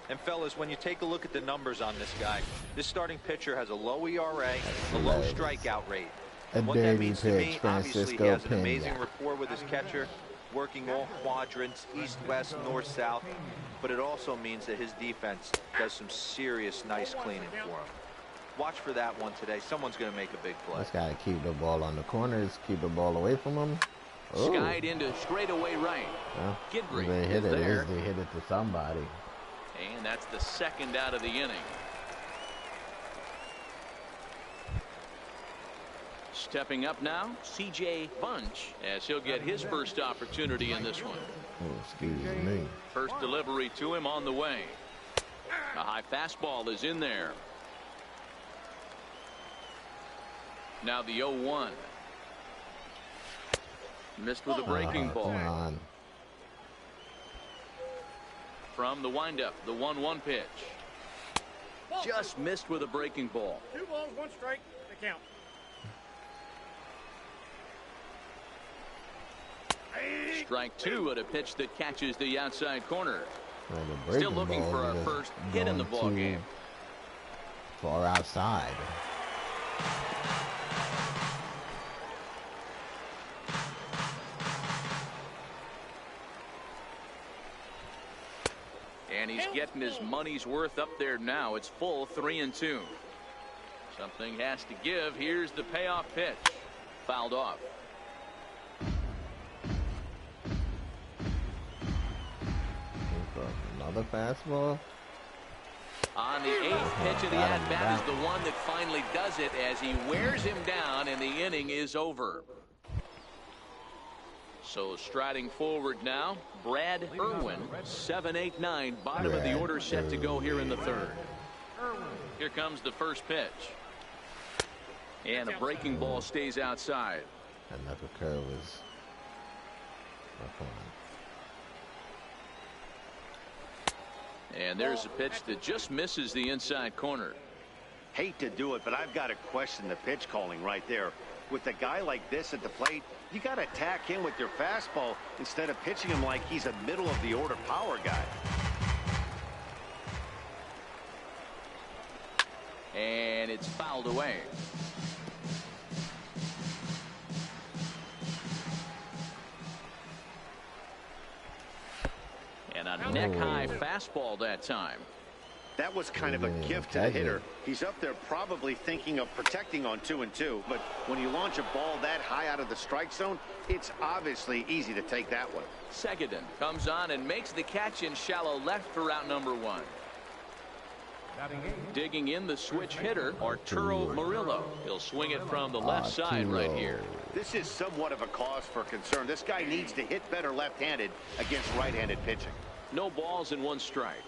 And fellas, when you take a look at the numbers on this guy, this starting pitcher has a low ERA, a low strikeout rate. And what that means to me, obviously, he has an amazing rapport with his catcher, working all quadrants, east, west, north, south. But it also means that his defense does some serious, nice cleaning for him. Watch for that one today. Someone's going to make a big play. Just got to keep the ball on the corners, keep the ball away from him. Ooh. Skied into straightaway right. Well, Gidry they hit is it. there. They hit it to somebody. And that's the second out of the inning. Stepping up now, C.J. Bunch, as he'll get his first opportunity in this one. Oh, excuse me. First delivery to him on the way. A high fastball is in there. Now the 0-1. Missed with a breaking ball. Come on. From the windup, the 1-1 pitch. Just missed with a breaking ball. 2 balls, 1 strike, the count. Strike 2 at a pitch that catches the outside corner. Well, still looking for our first hit in the ball game. Far outside. And he's getting his money's worth up there now. It's full 3-2. Something has to give. Here's the payoff pitch. Fouled off. Another fastball. On the 8th pitch of the at-bat is the one that finally does it as he wears him down and the inning is over. So striding forward now, Brad Irwin, 7-8-9, bottom of the order set to go here in the 3rd. Here comes the first pitch. And a breaking ball stays outside. Another curve is up on. And there's a pitch that just misses the inside corner. Hate to do it, but I've got to question the pitch calling right there. With a guy like this at the plate, you got to attack him with your fastball instead of pitching him like he's a middle of the order power guy. And it's fouled away. And a neck-high fastball that time. That was kind of a gift to the hitter. He's up there probably thinking of protecting on 2-2, but when you launch a ball that high out of the strike zone, it's obviously easy to take that one. Seguin comes on and makes the catch in shallow left for out number 1. Digging in the switch hitter, Arturo Murillo. He'll swing it from the left side right here. This is somewhat of a cause for concern. This guy needs to hit better left-handed against right-handed pitching. No balls and 1 strike.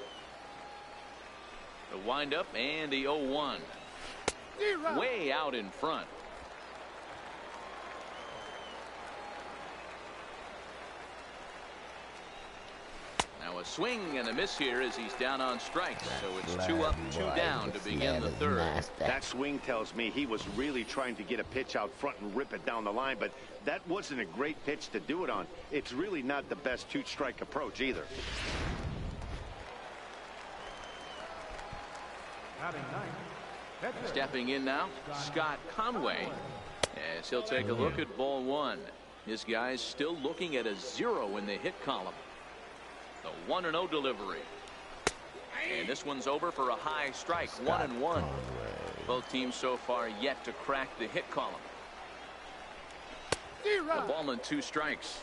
The windup and the 0-1. Way out in front. Now a swing and a miss here as he's down on strikes. So it's 2 up, 2 down to begin the 3rd. That swing tells me he was really trying to get a pitch out front and rip it down the line, but that wasn't a great pitch to do it on. It's really not the best 2-strike approach either. Stepping in now, Scott Conway, as he'll take a look at ball 1. This guy's still looking at a 0 in the hit column. The 1-0 delivery. And this one's over for a high strike, 1-1. Both teams so far yet to crack the hit column. A ball and 2 strikes.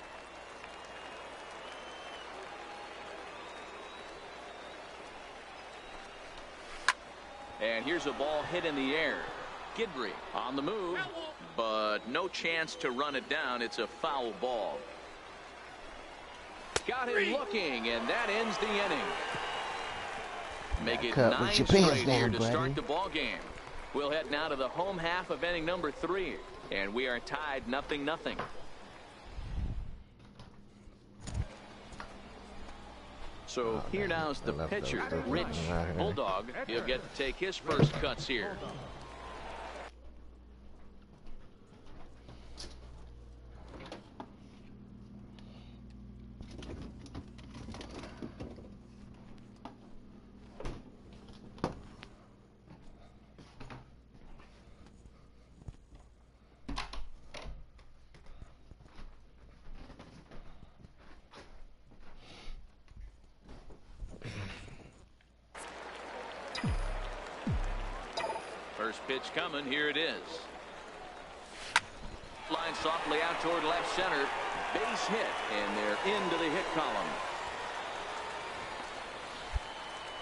And here's a ball hit in the air. Guidry on the move, but no chance to run it down. It's a foul ball. Got him looking, and that ends the inning. Make it 9 straight here to start the ball game. We'll head now to the home half of inning number 3, and we are tied 0-0. So here now's the pitcher, Rich Bulldog. He'll get to take his first cuts here. First pitch coming. Here it is. Line softly out toward left center. Base hit, and they're into the hit column.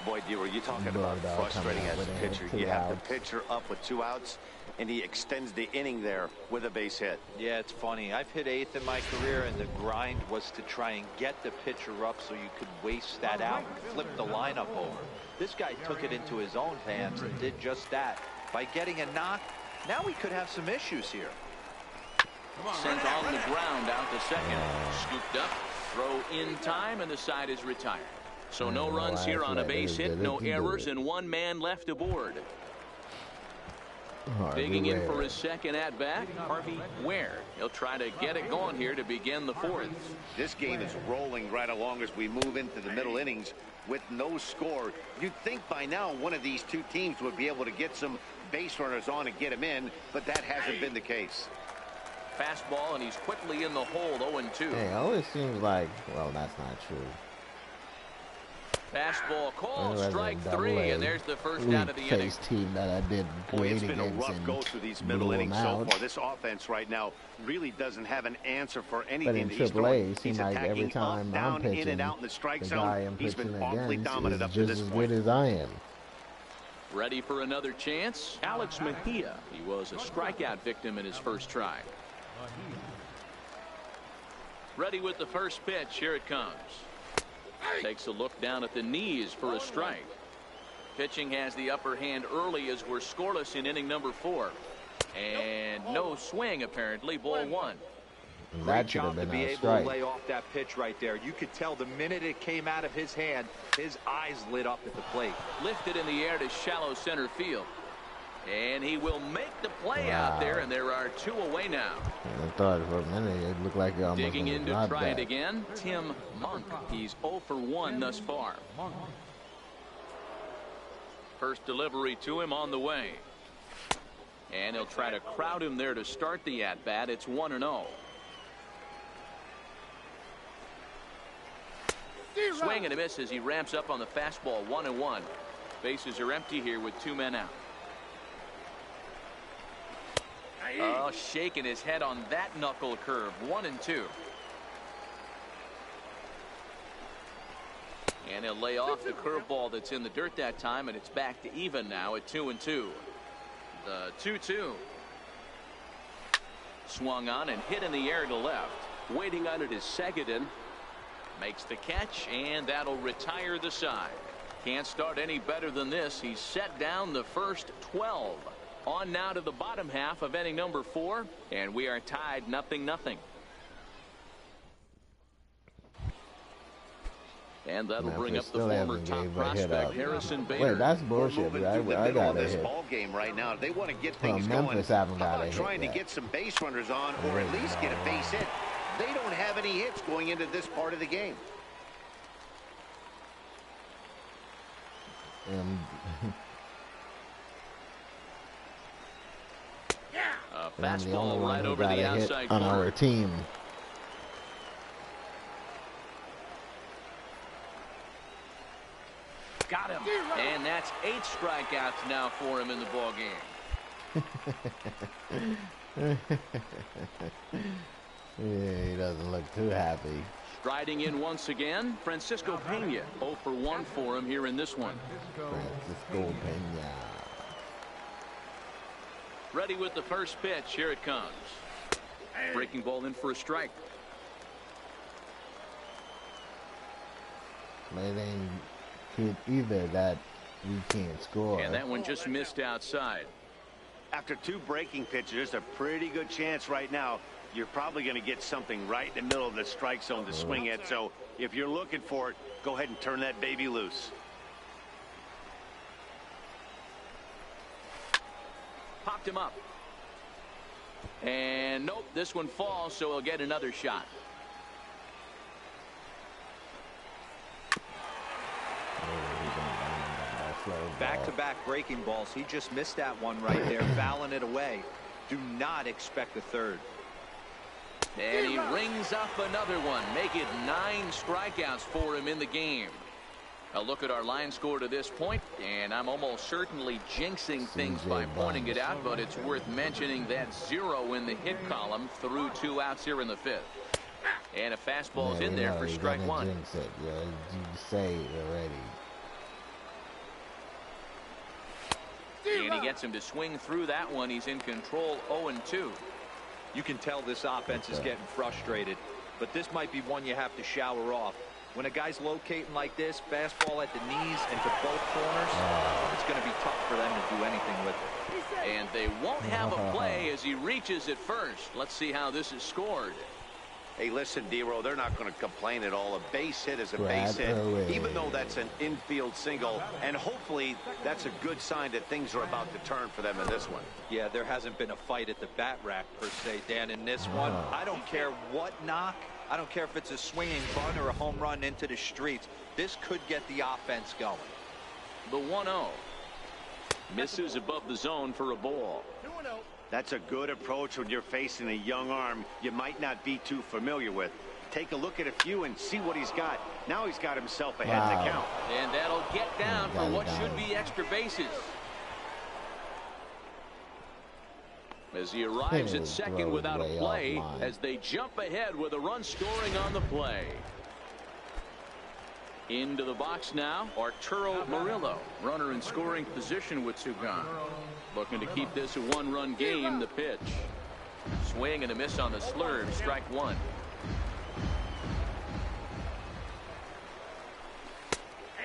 Boy, D, were you talking about frustrating as a pitcher. You have the pitcher up with 2 outs, and he extends the inning there with a base hit. Yeah, it's funny. I've hit 8th in my career, and the grind was to try and get the pitcher up so you could waste that out and flip the lineup over. This guy took it into his own hands and did just that. By getting a knock, now we could have some issues here. Sent on the ground out to second. Scooped up, throw in time, and the side is retired. So no runs here on a base hit, no errors, and 1 man left aboard. Digging in for his second at-bat, Harvey Ware. He'll try to get it going here to begin the 4th. This game is rolling right along as we move into the middle innings with no score. You'd think by now one of these 2 teams would be able to get some base runners on and get him in, but that hasn't been the case. Fastball, and he's quickly in the hole, 0-2. Hey, it always seems like, well, that's not true. Fastball called, strike 3, and there's the first out of the inning. Team that I did great it's been a rough go through these middle innings so far. This offense right now really doesn't have an answer for anything. But in AAA, it seems like every time I'm pitching, in and out in the strike the guy I'm he's been pitching awfully against dominant is up to just this as point. good as I am. Ready for another chance? Alex Mejia. He was a strikeout victim in his first try. Ready with the first pitch. Here it comes. Takes a look down at the knees for a strike. Pitching has the upper hand early as we're scoreless in inning number 4. And no swing, apparently. Ball 1. That should have been to be a able strike. to lay off that pitch right there. You could tell the minute it came out of his hand, his eyes lit up at the plate. Lifted in the air to shallow center field. And he will make the play out there, and there are 2 away now. I thought for a minute it looked like he almost Digging in to try that. it again, Tim Monk. He's 0 for 1 thus far. First delivery to him on the way. And he'll try to crowd him there to start the at-bat. It's 1-0. Swing and a miss as he ramps up on the fastball, 1-1. Bases are empty here with 2 men out. Oh, shaking his head on that knuckle curve. 1-2. And he'll lay off the curveball that's in the dirt that time, and it's back to even now at 2-2. The 2-2. Swung on and hit in the air to left. Waiting on it is Seguin. Makes the catch, and that'll retire the side. Can't start any better than this. He's set down the first 12. On now to the bottom half of inning number 4, and we are tied 0-0. And that'll bring up the former top prospect, Harrison Bader. Wait, that's bullshit. We're moving through the middle of this ball game right now. They want to get things going. Memphis haven't got a hit trying to yet. get some base runners on, or at least get a base hit. They don't have any hits going into this part of the game. A fastball right over the outside on corner. our team. Got him. And that's 8 strikeouts now for him in the ball game. Yeah, he doesn't look too happy. Striding in once again, Francisco Pena. 0 for 1 for him here in this one. Francisco Pena. Ready with the first pitch. Here it comes. Breaking ball in for a strike. But it ain't good either that we can't score. And that one just missed outside. After 2 breaking pitches, there's a pretty good chance right now you're probably going to get something right in the middle of the strike zone to swing at. So if you're looking for it, go ahead and turn that baby loose. Popped him up. And nope, this one falls, so he'll get another shot. Back-to-back breaking balls. He just missed that one right there, fouling it away. Do not expect a third. And he rings up another one. Make it 9 strikeouts for him in the game. A look at our line score to this point, and I'm almost certainly jinxing things by pointing it out, but it's worth mentioning that 0 in the hit column through 2 outs here in the 5th. And a fastball's in there for strike 1. Jinx it, yo. You say it already. And he gets him to swing through that one. He's in control 0-2. You can tell this offense is getting frustrated, but this might be one you have to shower off. When a guy's locating like this, fastball at the knees and to both corners, it's going to be tough for them to do anything with it. And they won't have a play as he reaches at first. Let's see how this is scored. Hey, listen, D-Row, they're not going to complain at all. A base hit is a base hit, even though that's an infield single. And hopefully that's a good sign that things are about to turn for them in this one. Yeah, there hasn't been a fight at the bat rack, per se, Dan, in this one. I don't care what knock. I don't care if it's a swinging bunt or a home run into the streets. This could get the offense going. The 1-0. Misses above the zone for a ball. 2-0. That's a good approach when you're facing a young arm you might not be too familiar with. Take a look at a few and see what he's got. Now he's got himself ahead in the count. And that'll get down for what should be extra bases. As he arrives at second without a play, as they jump ahead with a run scoring on the play. Into the box now, Arturo Murillo, runner in scoring position with 2 gone. Looking to keep this a 1-run game. The pitch. Swing and a miss on the slurve. Strike 1.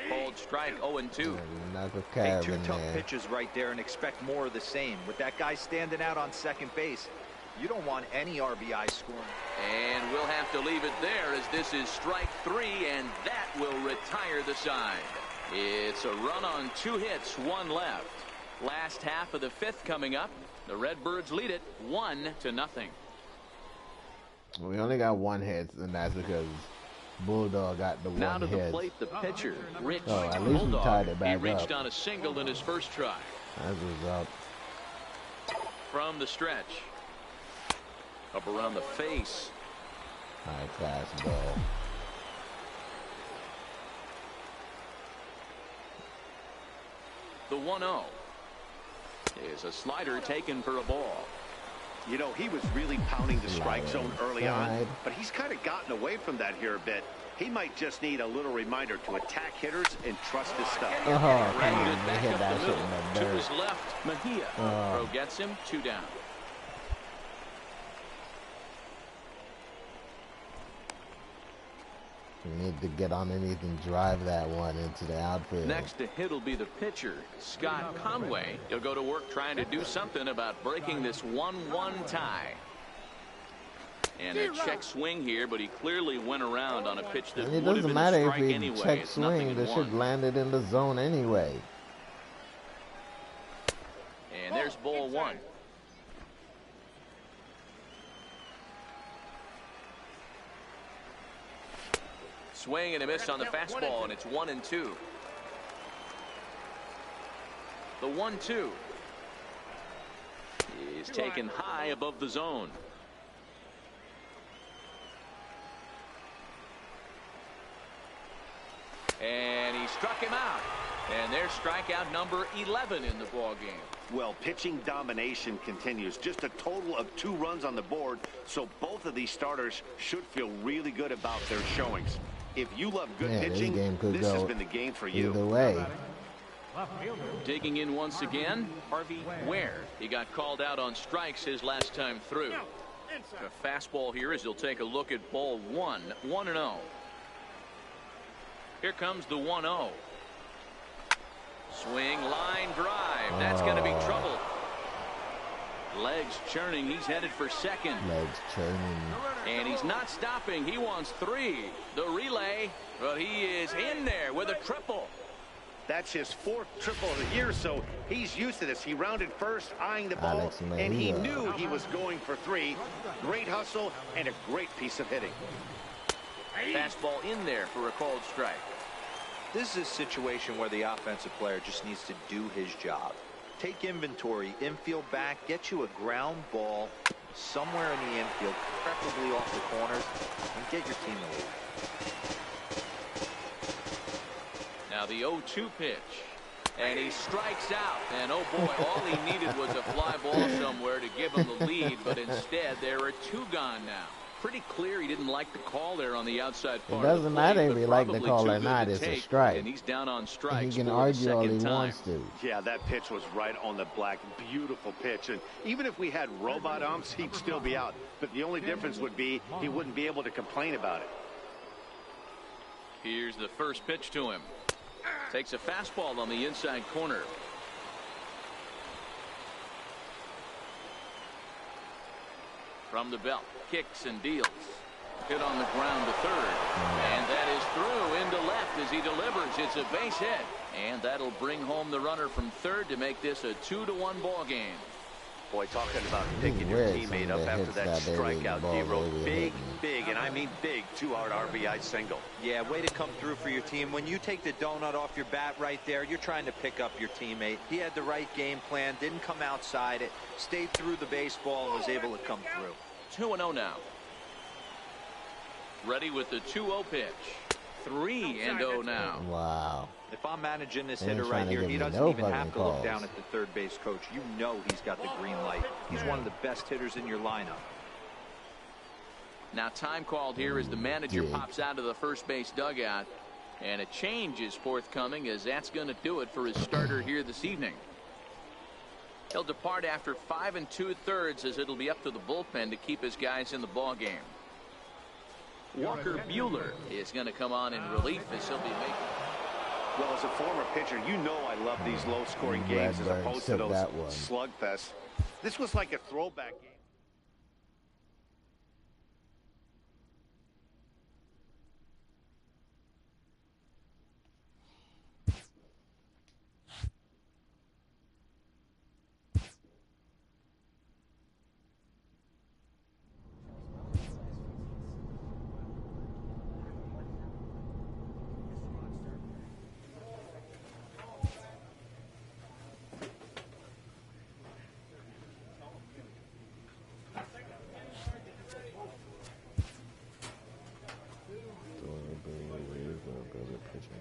Called strike 0-2. Take 2 tough pitches right there and expect more of the same. With that guy standing out on second base, you don't want any RBI scoring. And we'll have to leave it there as this is strike 3, and that will retire the side. It's a run on 2 hits, 1 left. Last half of the 5th coming up. The Redbirds lead it 1-0. We only got 1 hit, and that's because Bulldog got the 1 hit. Now to the plate, the pitcher, Rich at least Bulldog. we tied it back he reached up. on a single in his first try. That was up. From the stretch. Up around the face. High fastball. 1-0. Is a slider taken for a ball. You know, he was really pounding the strike zone early on, but he's kind of gotten away from that here a bit. He might just need a little reminder to attack hitters and trust his stuff. Rounded back up the middle. To his left, Mejia. Throw gets him 2 down. You need to get underneath and drive that one into the outfield. Next to hit will be the pitcher, Scott Conway. He'll go to work trying to do something about breaking this 1-1 tie. And a check swing here, but he clearly went around on a pitch that it would have doesn't been matter a if strike he anyway. check It's swing, they should land it in the zone anyway. And there's ball 1. Swing and a miss on the fastball, and it's 1-2. The 1-2 is taken high above the zone. And he struck him out. And there's strikeout number 11 in the ball game. Well, pitching domination continues. Just a total of 2 runs on the board, so both of these starters should feel really good about their showings. If you love good pitching, this has been the game for you. Either way. Digging in once again, Harvey Ware. He got called out on strikes his last time through. A fastball here as he'll take a look at ball 1, 1-0. Here comes the 1-0. Swing, line drive. That's going to be trouble. Legs churning. He's headed for second. Legs churning. And he's not stopping. He wants 3. The relay, but he is in there with a triple. That's his 4th triple of the year, so he's used to this. He rounded first, eyeing the ball, and he knew he was going for 3. Great hustle and a great piece of hitting. Fastball in there for a called strike. This is a situation where the offensive player just needs to do his job. Take inventory, infield back, get you a ground ball somewhere in the infield, preferably off the corners, and get your team the lead. Now the 0-2 pitch. And he strikes out. And oh boy, all he needed was a fly ball somewhere to give him the lead, but instead there are 2 gone now. Pretty clear he didn't like the call there on the outside part. It doesn't matter if he liked the call or not. It's a strike. And he's down on strikes. And he can argue all he wants to. Yeah, that pitch was right on the black. Beautiful pitch. And even if we had robot umps, he'd still be out. But the only difference would be he wouldn't be able to complain about it. Here's the first pitch to him. Takes a fastball on the inside corner. From the belt, kicks and deals. Hit on the ground to third. And that is through into left as he delivers. It's a base hit. And that'll bring home the runner from third to make this a 2-1 ball game. Boy, talking about picking your teammate up after that strikeout, D-Roll. Big, and I mean big 2-out RBI single. Yeah, way to come through for your team. When you take the donut off your bat right there, you're trying to pick up your teammate. He had the right game plan, didn't come outside it, stayed through the baseball, and was able to come through. 2-0 now. Ready with the 2-0 pitch. 3-0 now. Wow. If I'm managing this hitter right here, he doesn't even have to look down at the third base coach. You know he's got the green light. He's one of the best hitters in your lineup. Now time called here as the manager pops out of the first base dugout. And a change is forthcoming as that's going to do it for his starter here this evening. He'll depart after 5 2/3 as it'll be up to the bullpen to keep his guys in the ball game. Walker Buehler is going to come on in relief as he'll be making. Well, as a former pitcher, you know I love these low-scoring games as opposed to those slugfests. This was like a throwback game.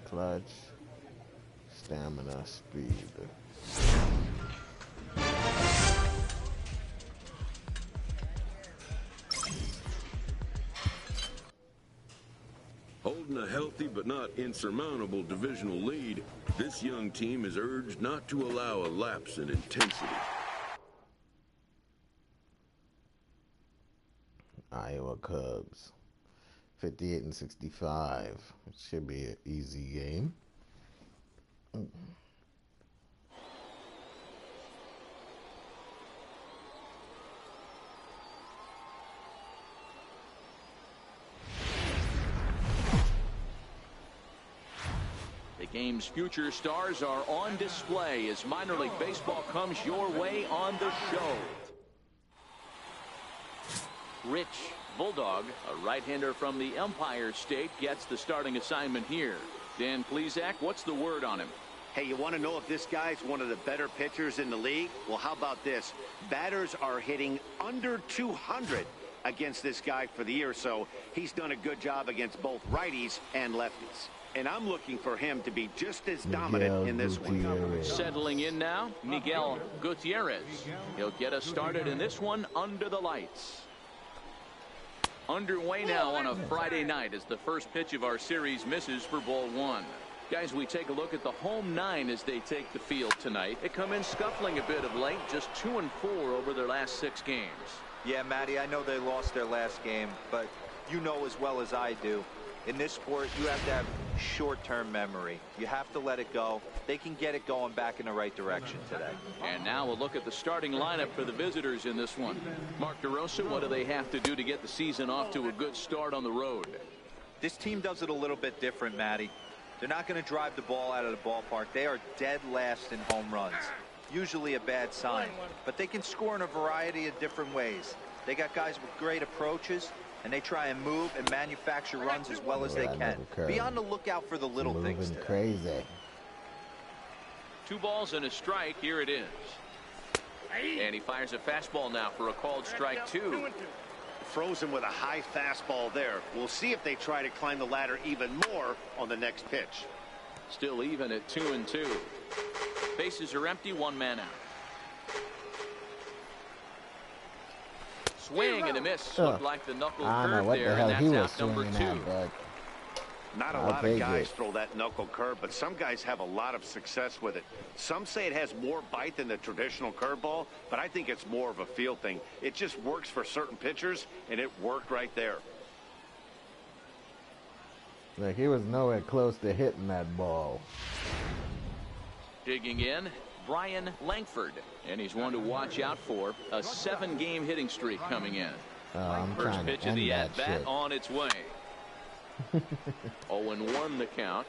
Clutch. stamina, speed. Holding a healthy but not insurmountable divisional lead, this young team is urged not to allow a lapse in intensity. Iowa Cubs, 58-65. It should be an easy game. The game's future stars are on display as minor league baseball comes your way on the show. Rich Bulldog, a right-hander from the Empire State, gets the starting assignment here. Dan Plesac, what's the word on him? Hey, you want to know if this guy's one of the better pitchers in the league? Well, how about this? Batters are hitting under 200 against this guy for the year, so he's done a good job against both righties and lefties. And I'm looking for him to be just as dominant in this one. Settling in now, Miguel Gutierrez. He'll get us started in this one under the lights. Underway now on a Friday night as the first pitch of our series misses for ball one. Guys, we take a look at the home nine as they take the field tonight. They come in scuffling a bit of late, just 2-4 over their last 6 games. Yeah, Matty, I know they lost their last game, but you know as well as I do, in this sport, you have to have short-term memory. You have to let it go. They can get it going back in the right direction today. And now we'll look at the starting lineup for the visitors in this one. Mark DeRosa, what do they have to do to get the season off to a good start on the road? This team does it a little bit different, Matty. They're not going to drive the ball out of the ballpark. They are dead last in home runs. Usually a bad sign. But they can score in a variety of different ways. They got guys with great approaches, and they try and move and manufacture runs as well as they can. Be on the lookout for the little things today. Crazy. 2 balls and a strike. Here it is. And he fires a fastball now for a called strike 2. Frozen with a high fastball there. We'll see if they try to climb the ladder even more on the next pitch. Still even at 2-2. Bases are empty, 1 man out. Swing and a miss. Looked like the knuckle curve there, and that's out number 2. Not a lot of guys throw that knuckle curve, but some guys have a lot of success with it. Some say it has more bite than the traditional curveball, but I think it's more of a feel thing. It just works for certain pitchers, and it worked right there. Like, he was nowhere close to hitting that ball. Digging in, Brian Langford, and he's one to watch out for. A 7-game hitting streak coming in. First pitch of the at-bat on its way. 0-1 the count.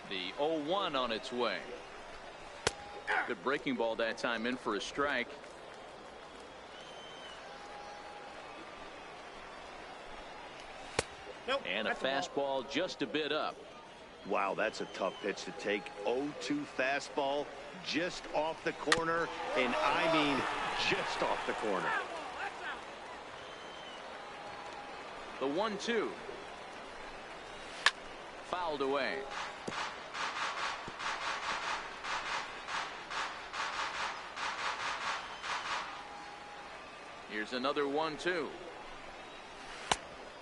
The 0-1 on its way. Good breaking ball that time, in for a strike. And a fastball just a bit up. Wow, that's a tough pitch to take. 0-2 fastball just off the corner, and I mean just off the corner. The 1-2. Fouled away. Here's another 1-2.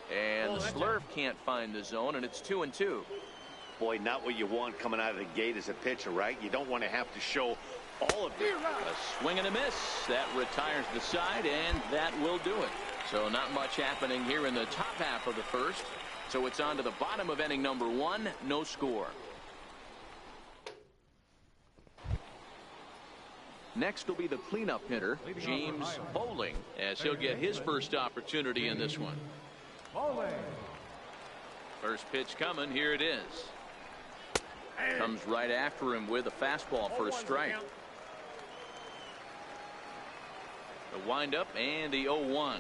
And the slurve can't find the zone, and it's 2-2. Boy, not what you want coming out of the gate as a pitcher, right? You don't want to have to show all of it. A swing and a miss. That retires the side, and that will do it. So not much happening here in the top half of the first. So it's on to the bottom of inning number 1. No score. Next will be the cleanup hitter, James Bowling, as he'll get his first opportunity in this one. First pitch coming. Here it is. Comes right after him with a fastball for a strike. The windup and the 0-1.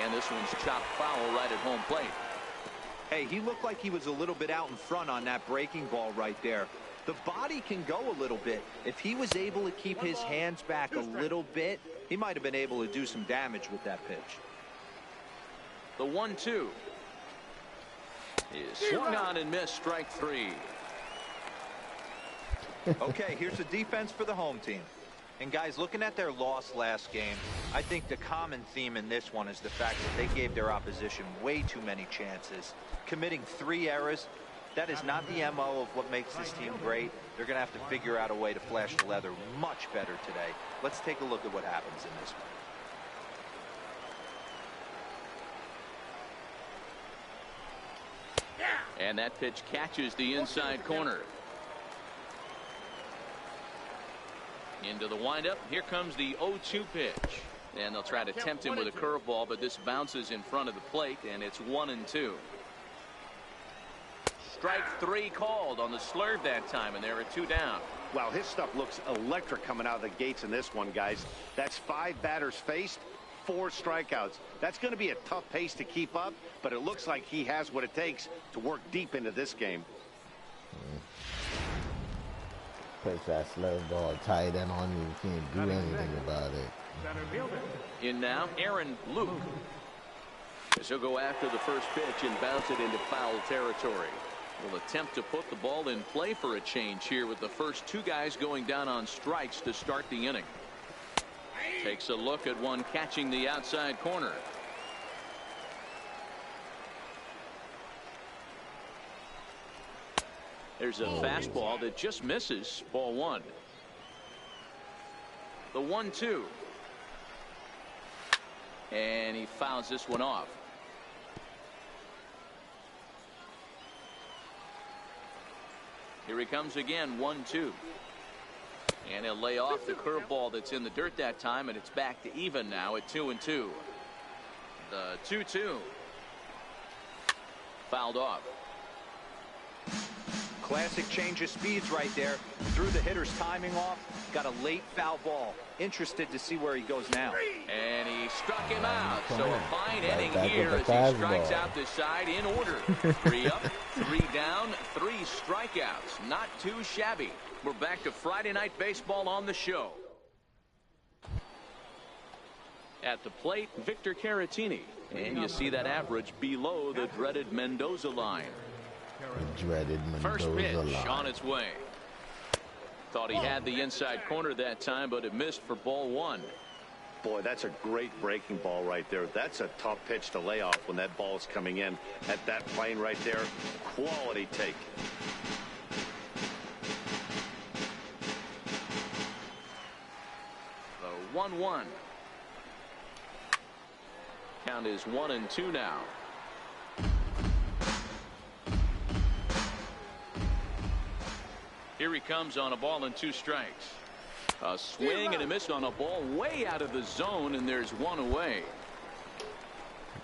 And this one's chopped foul right at home plate. Hey, he looked like he was a little bit out in front on that breaking ball right there. The body can go a little bit. If he was able to keep his hands back a little bit, he might have been able to do some damage with that pitch. The 1-2. is swung on and missed. Strike three. Okay, here's the defense for the home team. And guys, looking at their loss last game, I think the common theme in this one is the fact that they gave their opposition way too many chances. Committing 3 errors, that is not the MO of what makes this team great. They're going to have to figure out a way to flash the leather much better today. Let's take a look at what happens in this one. And that pitch catches the inside corner. Into the windup. Here comes the 0-2 pitch. And they'll try to tempt him with a curveball, but this bounces in front of the plate, and it's 1-2. Strike three called on the slurve that time, and there are 2 down. Wow, his stuff looks electric coming out of the gates in this one, guys. That's 5 batters faced, 4 strikeouts. That's going to be a tough pace to keep up, but it looks like he has what it takes to work deep into this game. Puts that slurve ball tight end on you. You can't do anything about it. In now, Aaron Luke. He'll go after the first pitch and bounce it into foul territory. Will attempt to put the ball in play for a change here with the first 2 guys going down on strikes to start the inning. Takes a look at one catching the outside corner. There's a fastball that just misses. Ball 1. The 1-2. And he fouls this one off. Here he comes again. 1-2. And he'll lay off the curveball that's in the dirt that time, and it's back to even now at 2-2. The 2-2. Fouled off. Classic change of speeds right there. Threw the hitter's timing off. Got a late foul ball. Interested to see where he goes now. And he struck him out. So a fine inning here as he strikes out this side in order. 3 up, 3 down, 3 strikeouts. Not too shabby. We're back to Friday Night Baseball on the show. At the plate, Victor Caratini. And you see that average below the dreaded Mendoza line. The dreaded Mendoza First pitch line. on its way. Thought he had the inside corner that time, but it missed for ball 1. Boy, that's a great breaking ball right there. That's a tough pitch to lay off when that ball's coming in at that plane right there. Quality take. The 1-1. Count is 1-2 now. Here he comes on a ball and 2 strikes. A swing and a miss on a ball way out of the zone, and there's 1 away.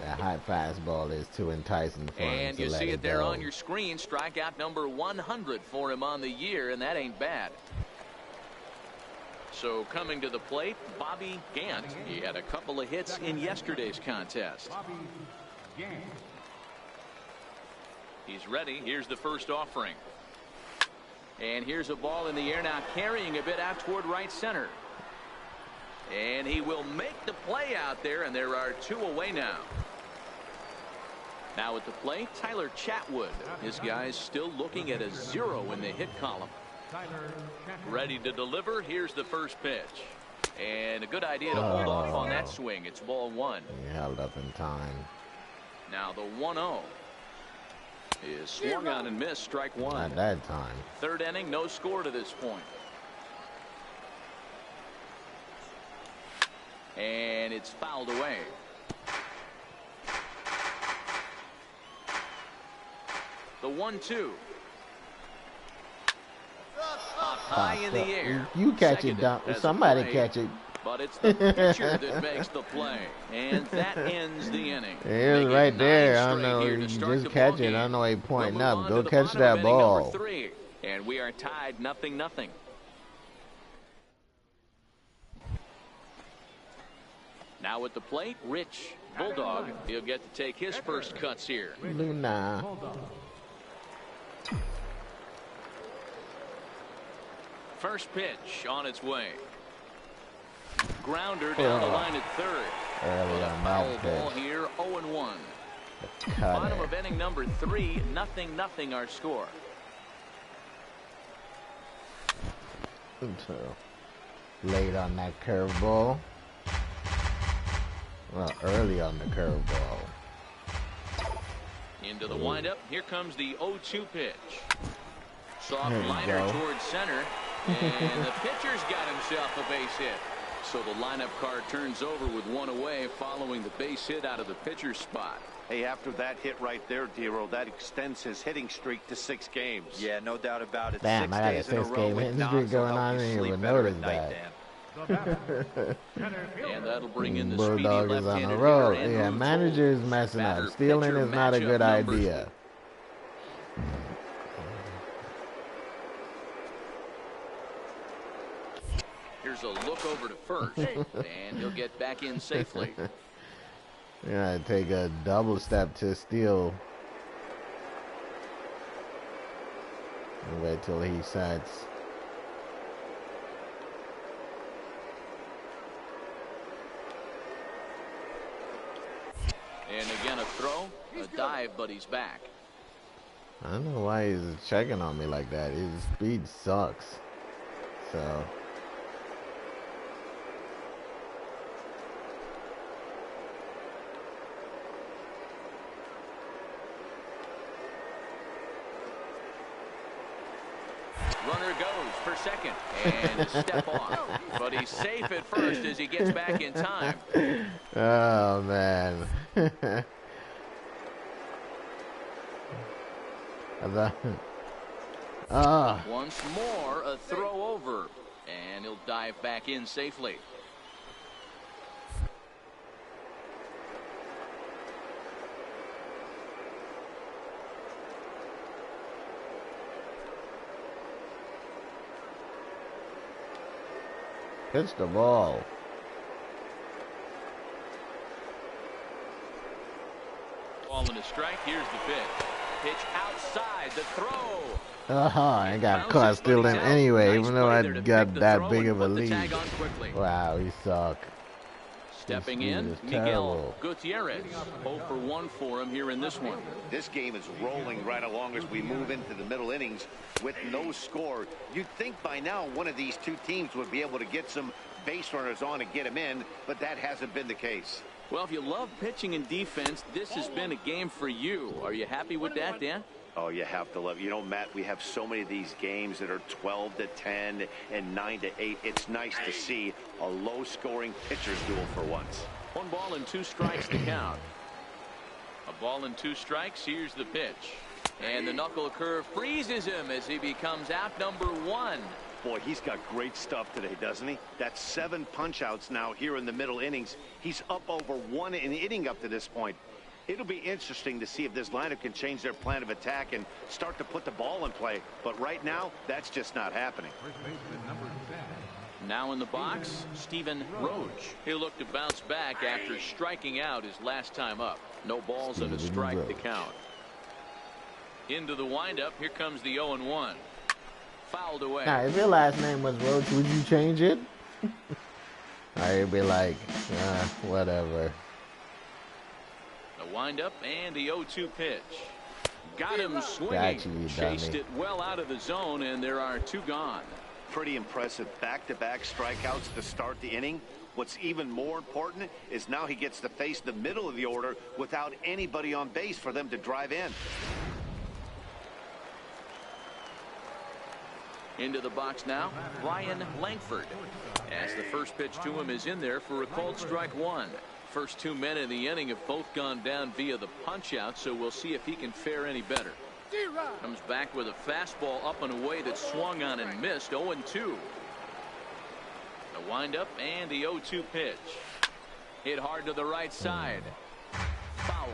That high fastball is too enticing for him And to you let see it there go. on your screen. Strikeout number 100 for him on the year, and that ain't bad. So coming to the plate, Bobby Gant. He had a couple of hits in yesterday's contest. He's ready. Here's the first offering. And here's a ball in the air now, carrying a bit out toward right center. And he will make the play out there, and there are 2 away now. Now at the plate, Tyler Chatwood. His guy's still looking at a 0 in the hit column. Ready to deliver. Here's the first pitch. And a good idea to hold off on that swing. It's ball 1. He held up in time. Now the 1-0 is swung on and missed. Strike 1. Not that time. 3rd inning, no score to this point. And it's fouled away. The 1-2. Up high in the air. You catch Seconded it, Doc. as a Somebody play, catch it. But it's the pitcher that makes the play. And that ends the inning. It was Making right there. 9 I don't straight know. here You to start just the catch ball it. I don't game. know why you're pointing We'll move up. on Go to the catch bottom that of inning ball. number 3. And we are tied 0-0. Now at the plate, Rich Bulldog. He'll get to take his first cuts here. Luna. First pitch on its way. Grounder down the line at 3rd. Early With a on foul that ball pitch. here, 0-1. Bottom of inning number 3, 0-0 our score. Late on that curveball. Well, early on the curveball. Into the windup. Here comes the 0-2 pitch. Soft There you liner go. towards center. And the pitcher's got himself a base hit. So the lineup card turns over with one away following the base hit out of the pitcher's spot. Hey, after that hit right there, Dero, that extends his hitting streak to 6 games. Yeah, no doubt about it. Damn, 6 I got a days in a row 6-game with hitting knocks streak will going help on, you and you sleep would better notice at night, that. Dan. And that'll bring in the Bulldog speedy is on left-handed the road. hitter, Yeah, Andrew manager is Toles. messing up. Batter Stealing pitcher is not a matchup good numbers. idea. Here's a look over to first, and he'll get back in safely. Yeah, take a double step to steal. And wait till he sets. And again a throw, a dive, but he's back. I don't know why he's checking on me like that. His speed sucks. So. Runner goes for second and step off, but he's safe at first as he gets back in time. Oh man. Once more a throw over, and he'll dive back in safely. Pitch the ball. Ball and a strike. Here's the pitch. Pitch outside the throw. I got caught Bounces, but stealing he's out. anyway, Nice even though play I there to got pick the that throw big and of a put the lead. tag on quickly. Wow, he suck. Stepping This in, dude is Miguel terrible. Gutierrez. 0 for 1 for him here in this one. This game is rolling right along as we move into the middle innings with no score. You'd think by now one of these two teams would be able to get some base runners on and get them in, but that hasn't been the case. Well, if you love pitching and defense, this has been a game for you. Are you happy with that, Dan? Oh, you have to love. You know, Matt, we have so many of these games that are 12-10 and 9-8. It's nice to see a low-scoring pitcher's duel for once. 1 ball and 2 strikes to count. A ball and 2 strikes. Here's the pitch. And the knuckle curve freezes him as he becomes out number 1. Boy, he's got great stuff today, doesn't he? That's 7 punch-outs now here in the middle innings. He's up over 1 an inning up to this point. It'll be interesting to see if this lineup can change their plan of attack and start to put the ball in play. But right now, that's just not happening. Now in the box, Stephen Roach. He'll look to bounce back after striking out his last time up. No balls and a strike to count. Into the windup. Here comes the 0-1. Fouled away. Now, if your last name was Roach, would you change it? I'd be like, whatever. The windup and the 0-2 pitch. Got him swinging. Got you, Chased dummy. it well out of the zone, and there are 2 gone. Pretty impressive back-to-back strikeouts to start the inning. What's even more important is now he gets to face the middle of the order without anybody on base for them to drive in. Into the box now, Ryan Langford. As the first pitch to him is in there for a called strike 1. First 2 men in the inning have both gone down via the punch-out, so we'll see if he can fare any better. Comes back with a fastball up and away that swung on and missed. 0-2. The windup and the 0-2 pitch. Hit hard to the right side. Foul.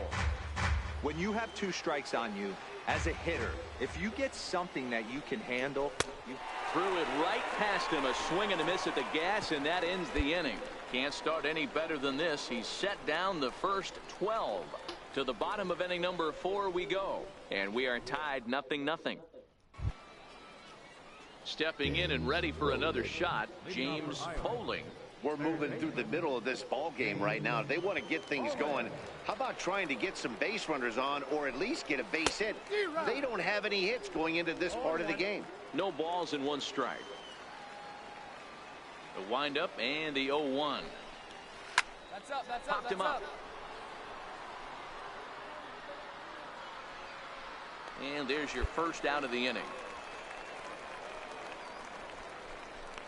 When you have 2 strikes on you, as a hitter, if you get something that you can handle, you Threw it right past him. A swing and a miss at the gas, and that ends the inning. Can't start any better than this. He's set down the first 12. To the bottom of inning number 4 we go, and we are tied 0-0. Stepping in and ready for another shot, James Poling. We're moving through the middle of this ball game right now. If they want to get things going, how about trying to get some base runners on or at least get a base hit? They don't have any hits going into this part of the game. No balls and 1 strike. The windup and the 0-1. That's up. Popped him up. And there's your first out of the inning.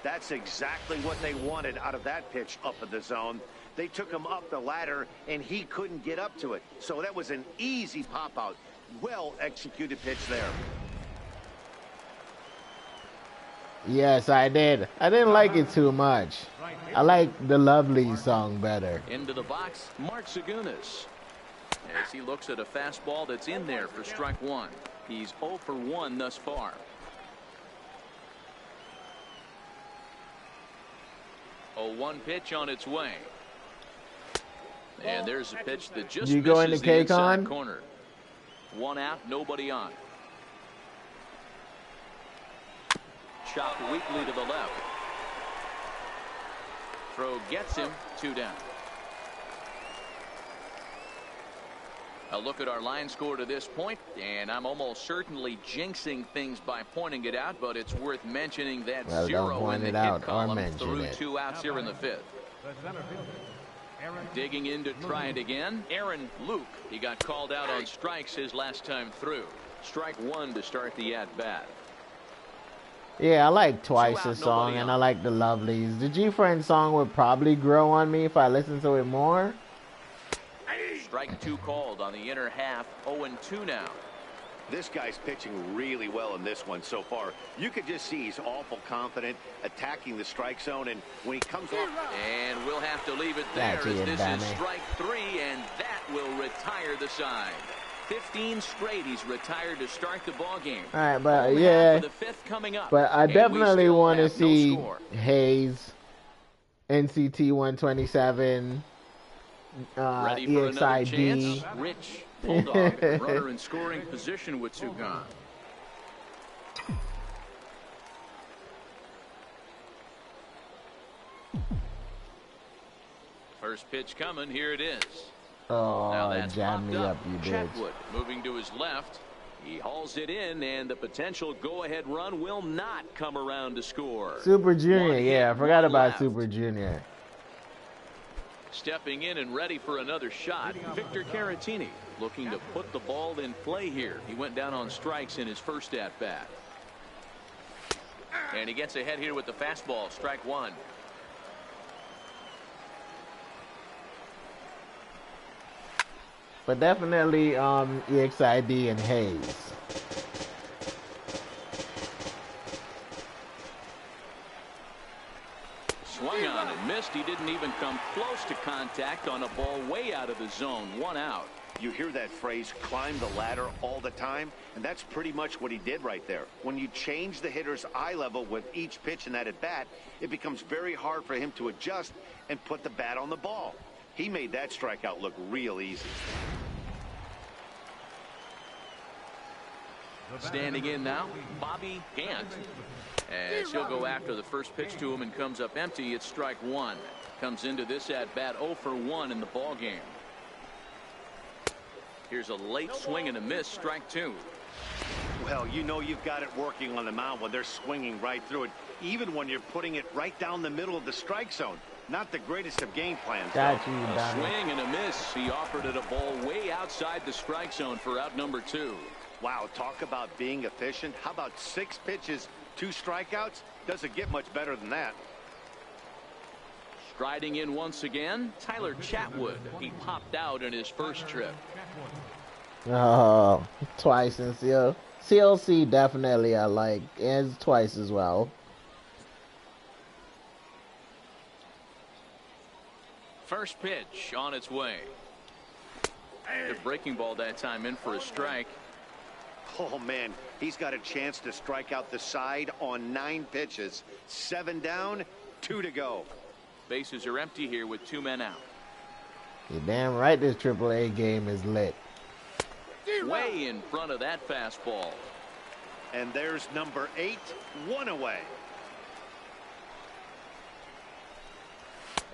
That's exactly what they wanted out of that pitch up in the zone. They took him up the ladder, and he couldn't get up to it. So that was an easy pop-out. Well-executed pitch there. Yes, I did. I didn't like it too much. I like the Lovely song better. Into the box, Mark Zagunis. As he looks at a fastball that's in there for strike 1. He's 0 for 1 thus far. 0-1 pitch on its way. And there's a pitch that just You go misses into the inside K-Con? corner. 1 out, nobody on. Chopped weakly to the left. Throw gets him, 2 down. A look at our line score to this point, and I'm almost certainly jinxing things by pointing it out, but it's worth mentioning that Well, don't 0 point in it the hit out or column mention through it. 2 outs here in the 5th. The center fielder, Aaron Digging in to try it again, Aaron Luke. He got called out on strikes his last time through. Strike 1 to start the at-bat. Yeah, I like 2 out, Twice's song, nobody and on. I like the Lovelies. The G-Friend song would probably grow on me if I listened to it more. Strike 2 called on the inner half. 0-2 now. This guy's pitching really well in this one so far. You could just see he's awful confident attacking the strike zone, and when he comes off. And we'll have to leave it there That's as it, this damn is it. strike 3, and that will retire the side. 15 straight he's retired to start the ball game. All right, but Home half yeah, of the 5th coming up. but I And we definitely still want to have no see score. Hayes, NCT 127, Ready for another EXID. chance. Rich Bulldog, runner in scoring position with 2 gone. First pitch coming. Here it is. Now Oh, that's jam me popped up, you bitch. Chatwood moving to his left. He hauls it in, and the potential go-ahead run will not come around to score. Super Junior, One yeah, I hit, forgot one about left. Super Junior. Stepping in and ready for another shot, Victor Caratini looking to put the ball in play here. He went down on strikes in his first at-bat. And he gets ahead here with the fastball, strike 1. But definitely EXID and Hayes. Swung on and missed. He didn't even come close to contact on a ball way out of the zone. 1 out. You hear that phrase, climb the ladder, all the time, and that's pretty much what he did right there. When you change the hitter's eye level with each pitch in that at-bat, it becomes very hard for him to adjust and put the bat on the ball. He made that strikeout look real easy. Standing in now, Bobby Gant. As he'll go after the first pitch to him and comes up empty, it's strike 1. Comes into this at-bat 0 for 1 in the ball game. Here's a late swing and a miss, strike 2. Well, you know you've got it working on the mound when they're swinging right through it, even when you're putting it right down the middle of the strike zone. Not the greatest of game plans. Got you, A Donnie. swing and a miss. He offered it a ball way outside the strike zone for out number 2. Wow, talk about being efficient. How about 6 pitches, 2 strikeouts? Doesn't get much better than that. Striding in once again, Tyler Chatwood. He popped out in his first trip. Oh, Twice and CLC definitely I like, and Twice as well. First pitch on its way. The breaking ball that time in for a strike. Oh, man, he's got a chance to strike out the side on 9 pitches. 7 down, 2 to go. Bases are empty here with 2 men out. You're damn right this AAA game is lit. Way in front of that fastball. And there's number 8, 1 away.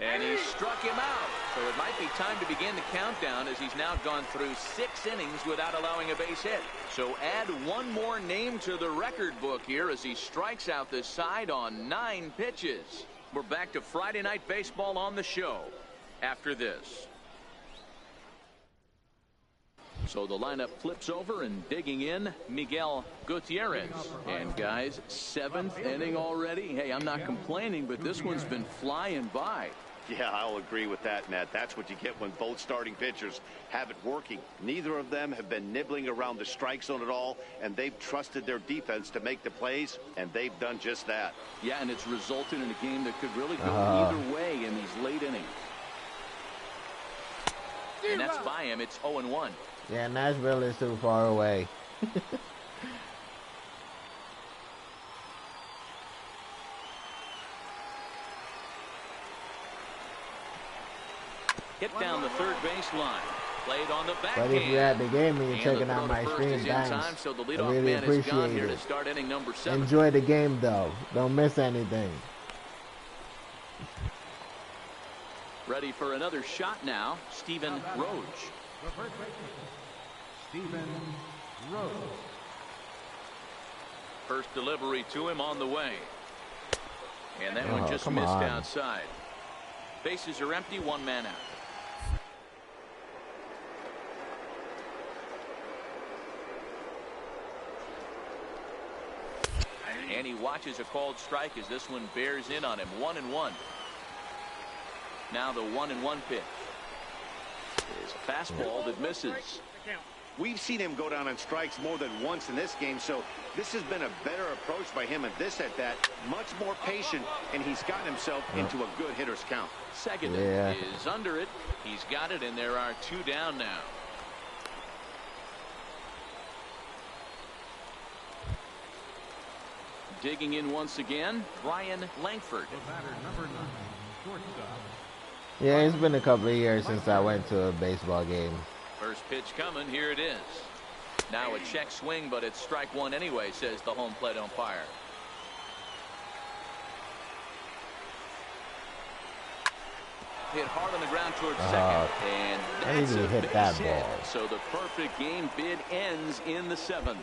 And he struck him out. So it might be time to begin the countdown as he's now gone through 6 innings without allowing a base hit. So add one more name to the record book here as he strikes out the side on 9 pitches. We're back to Friday Night Baseball on the show after this. So the lineup flips over, and digging in, Miguel Gutierrez. And guys, 7th inning already. Hey, I'm not complaining, but this one's been flying by. Yeah, I'll agree with that, Matt. That's what you get when both starting pitchers have it working. Neither of them have been nibbling around the strike zone at all, and they've trusted their defense to make the plays, and they've done just that. Yeah, and it's resulted in a game that could really go either way in these late innings. And that's by him. It's 0-1. Yeah, Nashville is too far away. Hit down the third baseline. Played on the But if you're at the game and you're And checking the out my throw to stream, first is in thanks. time, so the I leadoff really man is gone appreciate here it. to start inning number 7. Enjoy the game, though. Don't miss anything. Ready for another shot now, Stephen Roach. The first baseman, Stephen Rose. First delivery to him on the way. And that one just come missed on. outside. Bases are empty, 1 man out. And he watches a called strike as this one bears in on him. 1-1. Now the 1-1 pitch is a fastball that misses. We've seen him go down on strikes more than once in this game, so this has been a better approach by him at this at-bat. Much more patient, and he's gotten himself into a good hitter's count. Second is under it. He's got it, and there are 2 down now. Digging in once again, Brian Langford. The batter, number 9, shortstop. Yeah, it's been a couple of years since I went to a baseball game. First pitch coming. Here it is. Now a check swing, but it's strike 1 anyway, says the home plate umpire. Hit hard on the ground towards second, and I that's need to a hit base that hit. ball. So the perfect game bid ends in the 7th.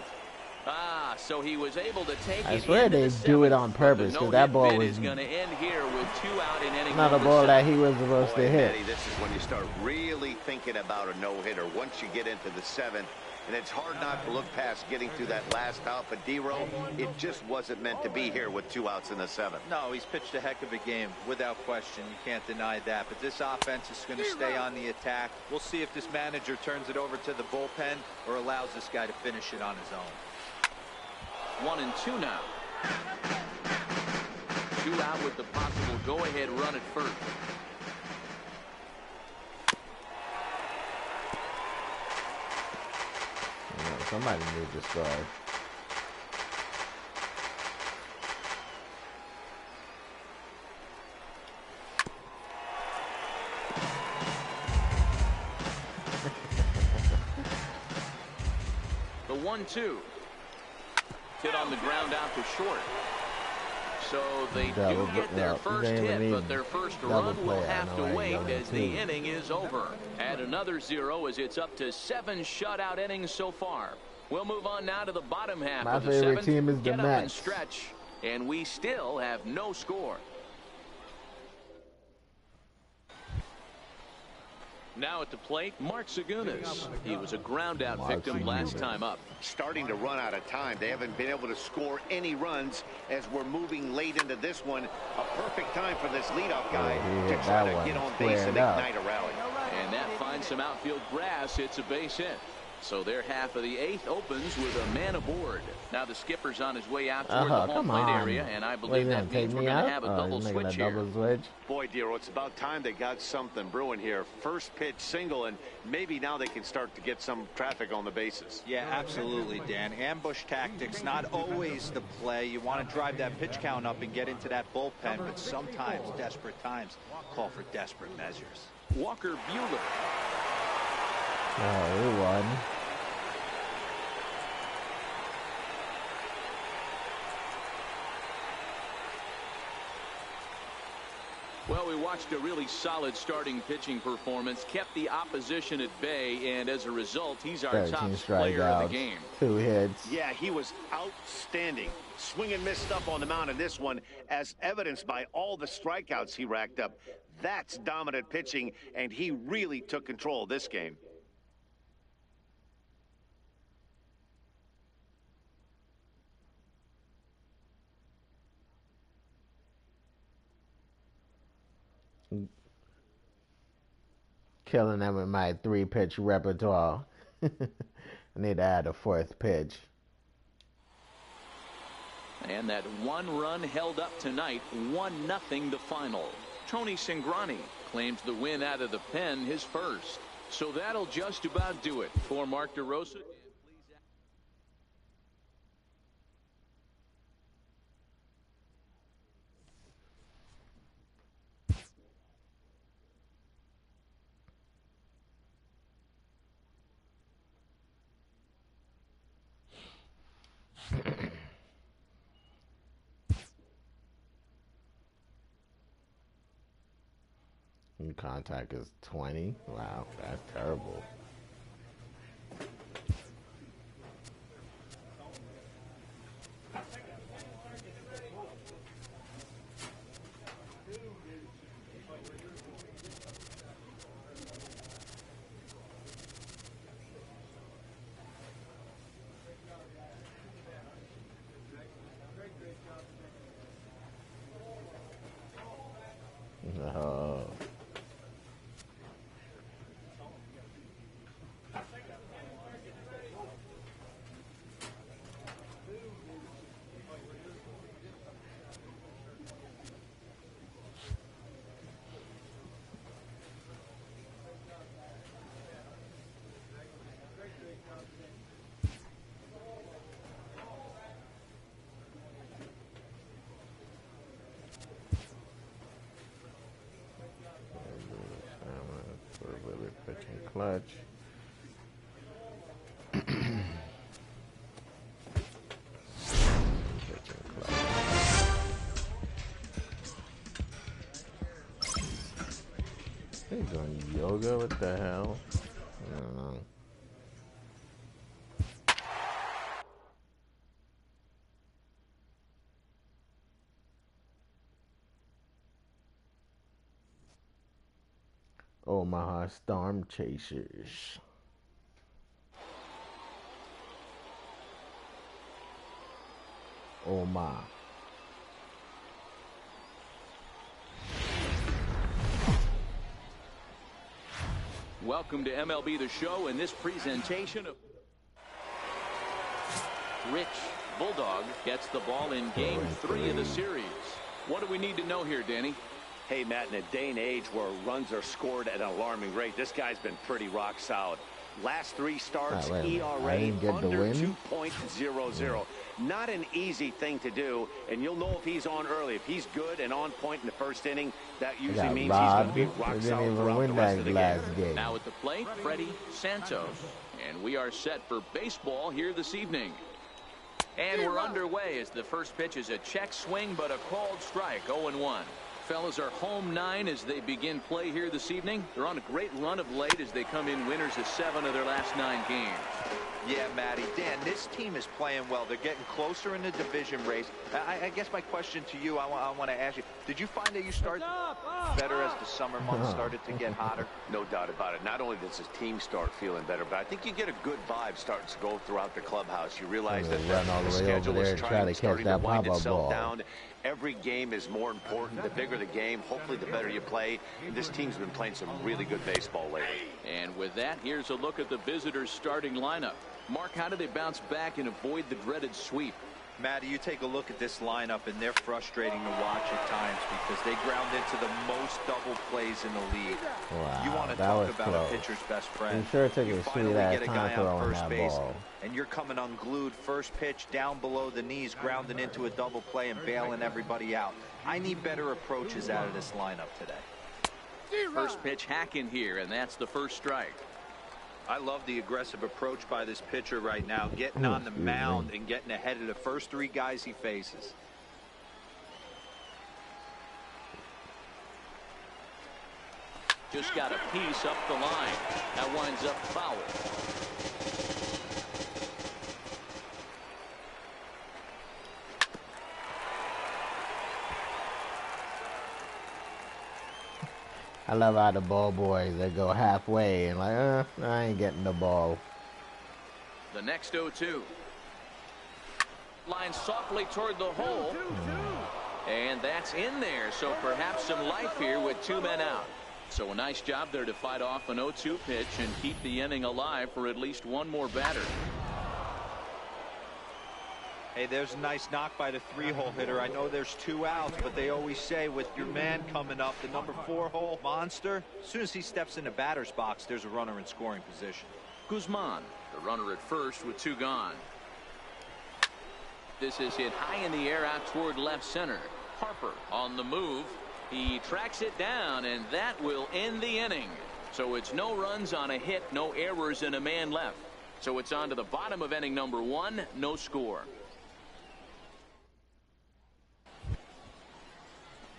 So he was able to take I it swear into they the do it 7th, on but purpose, the 'cause that no-hit ball bid was is going to end here with 2 out in inning Not a number ball 7. that he was supposed to hit. Eddie, this is when you start really thinking about a no-hitter. Once you get into the 7th, and it's hard not to look past getting through that last out. But D-Row, it just wasn't meant to be here with 2 outs in the 7th. No, he's pitched a heck of a game, without question. You can't deny that. But this offense is going to stay on the attack. We'll see if this manager turns it over to the bullpen or allows this guy to finish it on his own. 1-2 now. 2 out with the possible go-ahead run at first. Somebody needs to score. The 1-2. Hit on the ground out to short. So they do get their first hit, but their first run will have to wait as the inning is over. Add another 0 as it's up to 7 shutout innings so far. We'll move on now to the bottom half of the 7th. My favorite team is the Get up and Mets. stretch, and we still have no score. Now at the plate, Mark Segunas. He was a ground-out victim last time up. Starting to run out of time. They haven't been able to score any runs as we're moving late into this one. A perfect time for this leadoff guy to try to get on base and ignite a rally. And that finds some outfield grass. It's a base hit. So their half of the 8th opens with a man aboard. Now the skipper's on his way out toward the home plate area, and I believe that means we're going to have a double switch here. Boy, Dero, it's about time they got something brewing here. First pitch single, and maybe now they can start to get some traffic on the bases. Yeah, absolutely, Dan. Ambush tactics, not always the play. You want to drive that pitch count up and get into that bullpen, but sometimes desperate times call for desperate measures. Walker Buehler. Oh, we won. Well, we watched a really solid starting pitching performance, kept the opposition at bay, and as a result, he's our top player of the game. 2 hits. Yeah, he was outstanding. Swing and miss stuff on the mound in this one, as evidenced by all the strikeouts he racked up. That's dominant pitching, and he really took control of this game. Killing them with my 3-pitch repertoire. I need to add a 4th pitch. And that 1 run held up tonight, 1-0 the final. Tony Cingrani claims the win out of the pen, his first. So that'll just about do it for Mark DeRosa. Contact is 20. Wow, that's terrible. Clutch. He's doing yoga? What the hell? I don't know. Omaha Storm Chasers. Omaha. Welcome to MLB The Show and this presentation of Rich Bulldog gets the ball in game 3 of the series. What do we need to know here, Danny? Hey, Matt, in a day and age where runs are scored at an alarming rate, this guy's been pretty rock solid. Last 3 starts, ERA under 2.00. Not an easy thing to do, and you'll know if he's on early. If he's good and on point in the first inning, that usually means he's going to be rock solid throughout the rest of the game. Now at the plate, Freddie Santos. And we are set for baseball here this evening. And we're underway as the first pitch is a check swing, but a called strike, 0-1. Fellas are home 9 as they begin play here this evening. They're on a great run of late as they come in winners of 7 of their last 9 games. Yeah, Matty. Dan, this team is playing well. They're getting closer in the division race. I guess my question to you, I want to ask you, did you find that you started better as the summer months started to get hotter? No doubt about it. Not only does his team start feeling better, but I think you get a good vibe starting to go throughout the clubhouse. You realize that the schedule is starting to wind itself down. Every game is more important. The bigger the game, hopefully the better you play. And this team's been playing some really good baseball lately. And with that, here's a look at the visitors' starting lineup. Mark, how do they bounce back and avoid the dreaded sweep? Matty, you take a look at this lineup, and they're frustrating to watch at times because they ground into the most double plays in the league. Wow, you want to talk about a pitcher's best friend. Sure took you a finally sweet-ass get a time guy on throwing first that base, ball. and you're coming unglued first pitch down below the knees, grounding into a double play and bailing everybody out. I need better approaches out of this lineup today. First pitch hacking here, and that's the first strike. I love the aggressive approach by this pitcher right now, getting on the mound and getting ahead of the first 3 guys he faces. Just got a piece up the line. That winds up foul. I love how the ball boys, they go halfway and like, I ain't getting the ball. The next 0-2. Line softly toward the hole. And that's in there, so perhaps some life here with 2 men out. So a nice job there to fight off an 0-2 pitch and keep the inning alive for at least one more batter. Hey, there's a nice knock by the 3-hole hitter. I know there's 2 outs, but they always say with your man coming up, the number 4-hole monster, as soon as he steps in the batter's box, there's a runner in scoring position. Guzman, the runner at first with 2 gone. This is hit high in the air out toward left center. Harper on the move. He tracks it down, and that will end the inning. So it's no runs on a hit, no errors, and a man left. So it's on to the bottom of inning number 1, no score.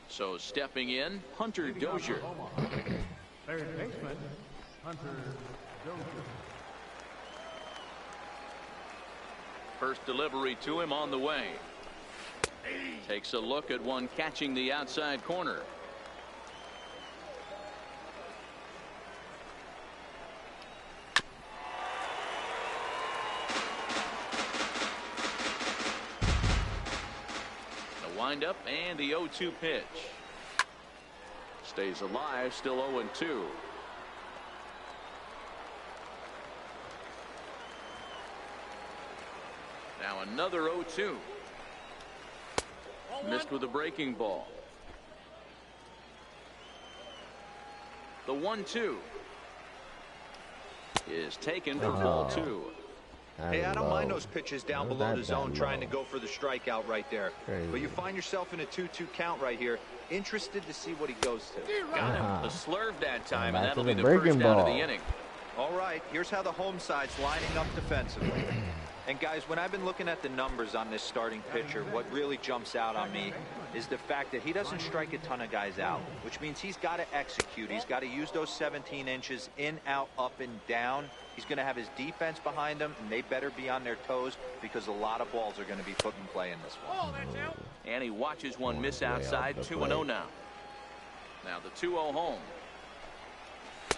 So stepping in, Hunter Dozier. Third baseman, Hunter Dozier. First delivery to him on the way. Takes a look at one catching the outside corner. The windup and the 0-2 pitch. Stays alive, still 0-2. Now another 0-2. Missed with a breaking ball. The 1-2 is taken for ball 2. Hey, I don't mind those pitches down below the zone trying to go for the strikeout right there. Crazy. But you find yourself in a 2-2 count right here. Interested to see what he goes to. Got him the slurve that time, and Back to that'll be the the first breaking out of ball. the inning. All right, here's how the home side's lining up defensively. And guys, when I've been looking at the numbers on this starting pitcher, what really jumps out on me is the fact that he doesn't strike a ton of guys out, which means he's got to execute. He's got to use those 17 inches in, out, up, and down. He's going to have his defense behind him, and they better be on their toes because a lot of balls are going to be put in play in this one. And he watches one miss outside. 2-0 now. Now the 2-0 home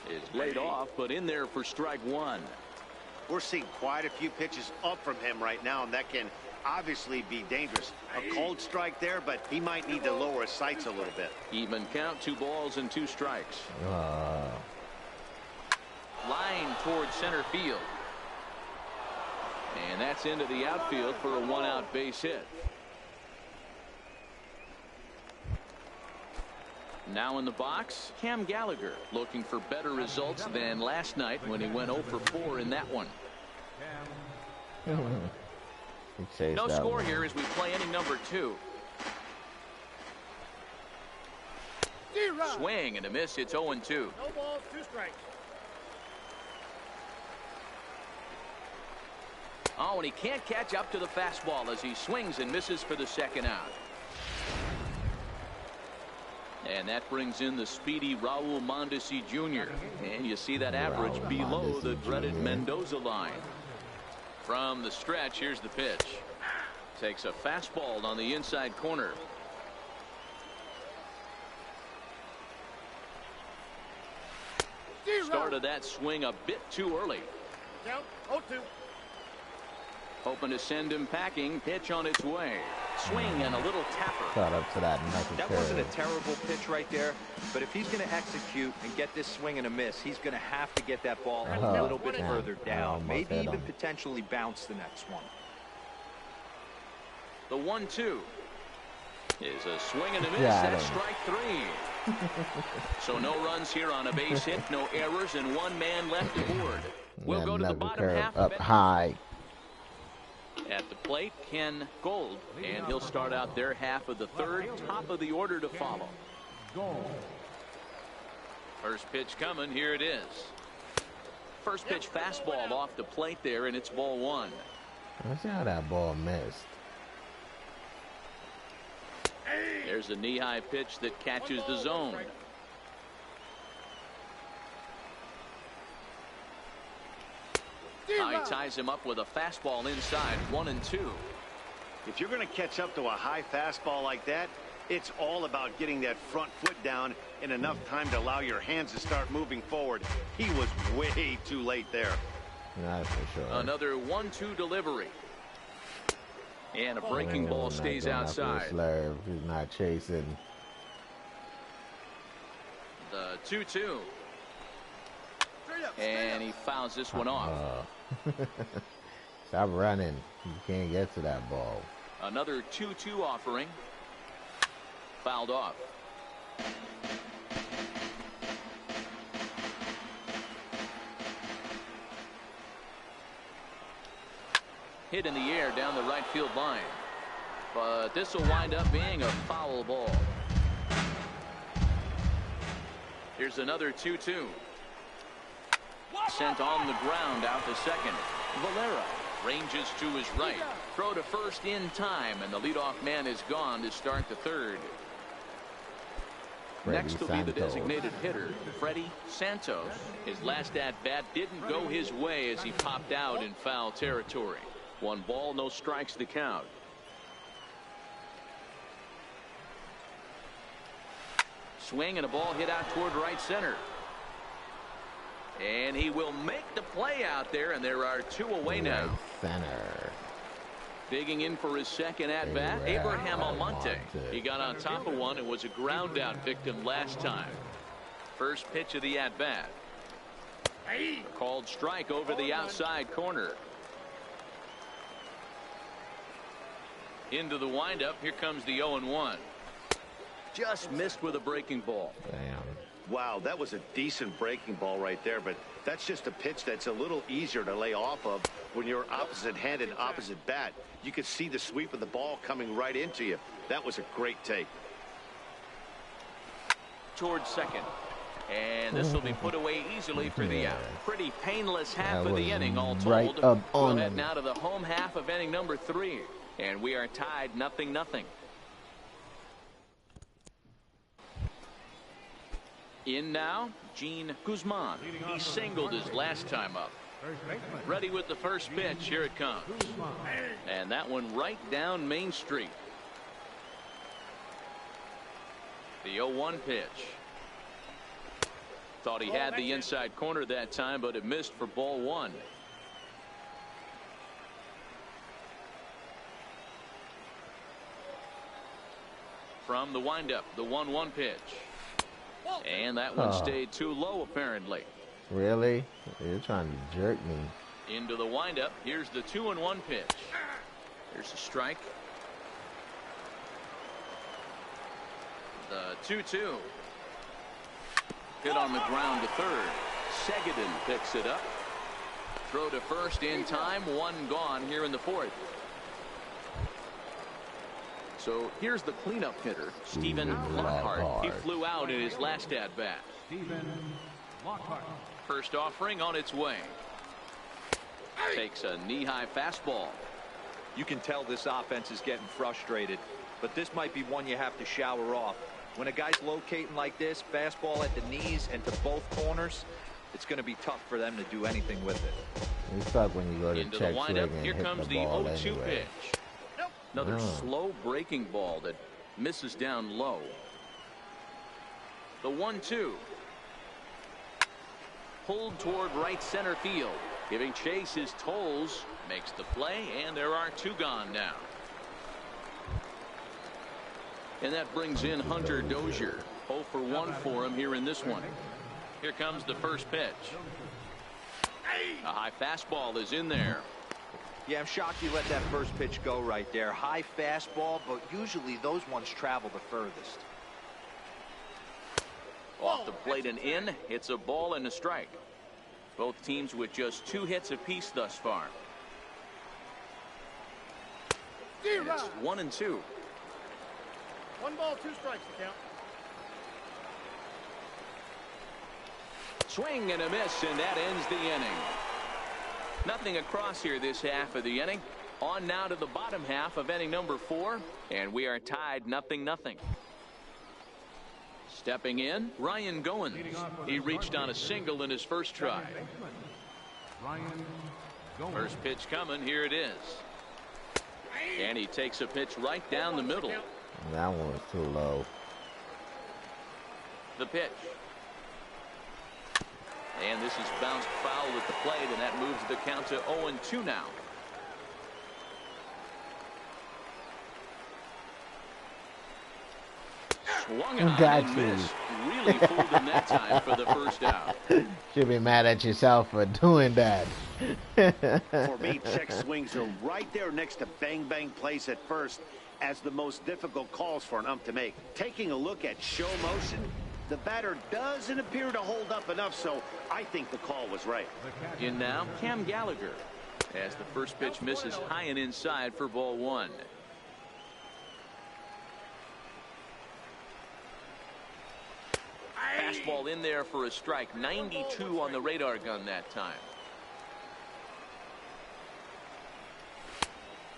is laid off, but in there for strike 1. We're seeing quite a few pitches up from him right now, and that can obviously be dangerous. A cold strike there, but he might need to lower his sights a little bit. Even count, 2 balls and 2 strikes. Line towards center field. And that's into the outfield for a 1-out base hit. Now in the box, Cam Gallagher looking for better results than last night when he went 0 for 4 in that one. No score here as we play inning number 2. Swing and a miss. It's 0-2. No balls, 2 strikes. Oh, and he can't catch up to the fastball as he swings and misses for the 2nd out. And that brings in the speedy Raul Mondesi Jr. And you see that average below the dreaded Mendoza line. From the stretch, here's the pitch. Takes a fastball on the inside corner. Started that swing a bit too early. Count 0-2. Hoping to send him packing. Pitch on its way. Swing and a little tapper. Shot up to that. That wasn't a terrible pitch right there, but if he's going to execute and get this swing and a miss, he's going to have to get that ball a little bit further down. Maybe even potentially bounce the next one. The 1-2 is a swing and a miss. That's strike 3. So no runs here on a base hit, no errors, and 1 man left aboard. We'll go to the bottom half up high. At the plate, Ken Gold, and he'll start out their half of the 3rd, top of the order to follow. First pitch coming. Here it is. First pitch fastball off the plate there, and it's ball 1. Let's see how that ball missed. There's a knee-high pitch that catches the zone. Now he ties him up with a fastball inside, 1-2. If you're going to catch up to a high fastball like that, it's all about getting that front foot down in enough time to allow your hands to start moving forward. He was way too late there. That's for sure. Another 1-2 delivery. And a breaking ball stays outside. Slurve. He's not chasing. The 2-2. And he fouls this one off. Stop running. You can't get to that ball. Another 2-2 offering. Fouled off. Hit in the air down the right field line. But this will wind up being a foul ball. Here's another 2-2. Sent on the ground out to second. Valera ranges to his right. Throw to first in time, and the leadoff man is gone to start the third. Next will be the designated hitter, Freddie Santos. His last at-bat didn't go his way as he popped out in foul territory. 1 ball, no strikes to count. Swing and a ball hit out toward right center. And he will make the play out there, and there are 2 away now. Right center. Digging in for his second at-bat, Abraham Almonte. He got on top of one and was a ground-out victim last time. First pitch of the at-bat. Called strike over the outside corner. Into the windup. Here comes the 0-1. Just missed with a breaking ball. Damn. Wow, that was a decent breaking ball right there, but that's just a pitch that's a little easier to lay off of when you're opposite-handed, opposite bat. You could see the sweep of the ball coming right into you. That was a great take. Towards second. And this will be put away easily for the out. Pretty painless half of the inning, all told. Right up on we'll head now to the home half of inning number 3. And we are tied 0-0. In now, Gene Guzman. He singled his last time up. Ready with the first pitch. Here it comes. And that one right down Main Street. The 0-1 pitch. Thought he had the inside corner that time, but it missed for ball 1. From the windup, the 1-1 pitch. And that one stayed too low, apparently. Really? You're trying to jerk me. Into the windup. Here's the 2-1 pitch. Here's a strike. The 2-2. Hit on the ground to third. Seguin picks it up. Throw to first in time. 1 gone here in the 4th. So here's the cleanup hitter, Stephen Lockhart. He flew out in his last at-bat. First offering on its way. Takes a knee-high fastball. You can tell this offense is getting frustrated, but this might be one you have to shower off. When a guy's locating like this, fastball at the knees and to both corners, it's going to be tough for them to do anything with it. You suck when you go to Into check the windup. and Here hit comes the the ball 0-2 anyway. pitch. Another slow breaking ball that misses down low. The 1-2. Pulled toward right center field. Giving chase his Tolles. Makes the play, and there are 2 gone now. And that brings in Hunter Dozier. 0 for 1 for him here in this one. Here comes the first pitch. A high fastball is in there. Yeah, I'm shocked you let that first pitch go right there. High fastball, but usually those ones travel the furthest. Off the plate and in. It's a ball and a strike. Both teams with just 2 hits apiece thus far. And it's 1-2. 1 ball, 2 strikes to count. Swing and a miss, and that ends the inning. Nothing across here this half of the inning. On now to the bottom half of inning number 4, and we are tied 0-0. Stepping in, Ryan Goins. He reached on a single in his first try. First pitch coming. Here it is. And he takes a pitch right down the middle. That one was too low. The pitch. And this is bounced foul at the plate, and that moves the count to 0-2 now. Swung on and missed. Really fooled him that time for the first out. Should be mad at yourself for doing that. For me, check swings are right there next to bang bang plays at first as the most difficult calls for an ump to make. Taking a look at show motion, the batter doesn't appear to hold up enough, so I think the call was right. In now, Cam Gallagher, as the first pitch misses high and inside for ball one. Fastball in there for a strike. 92 on the radar gun that time.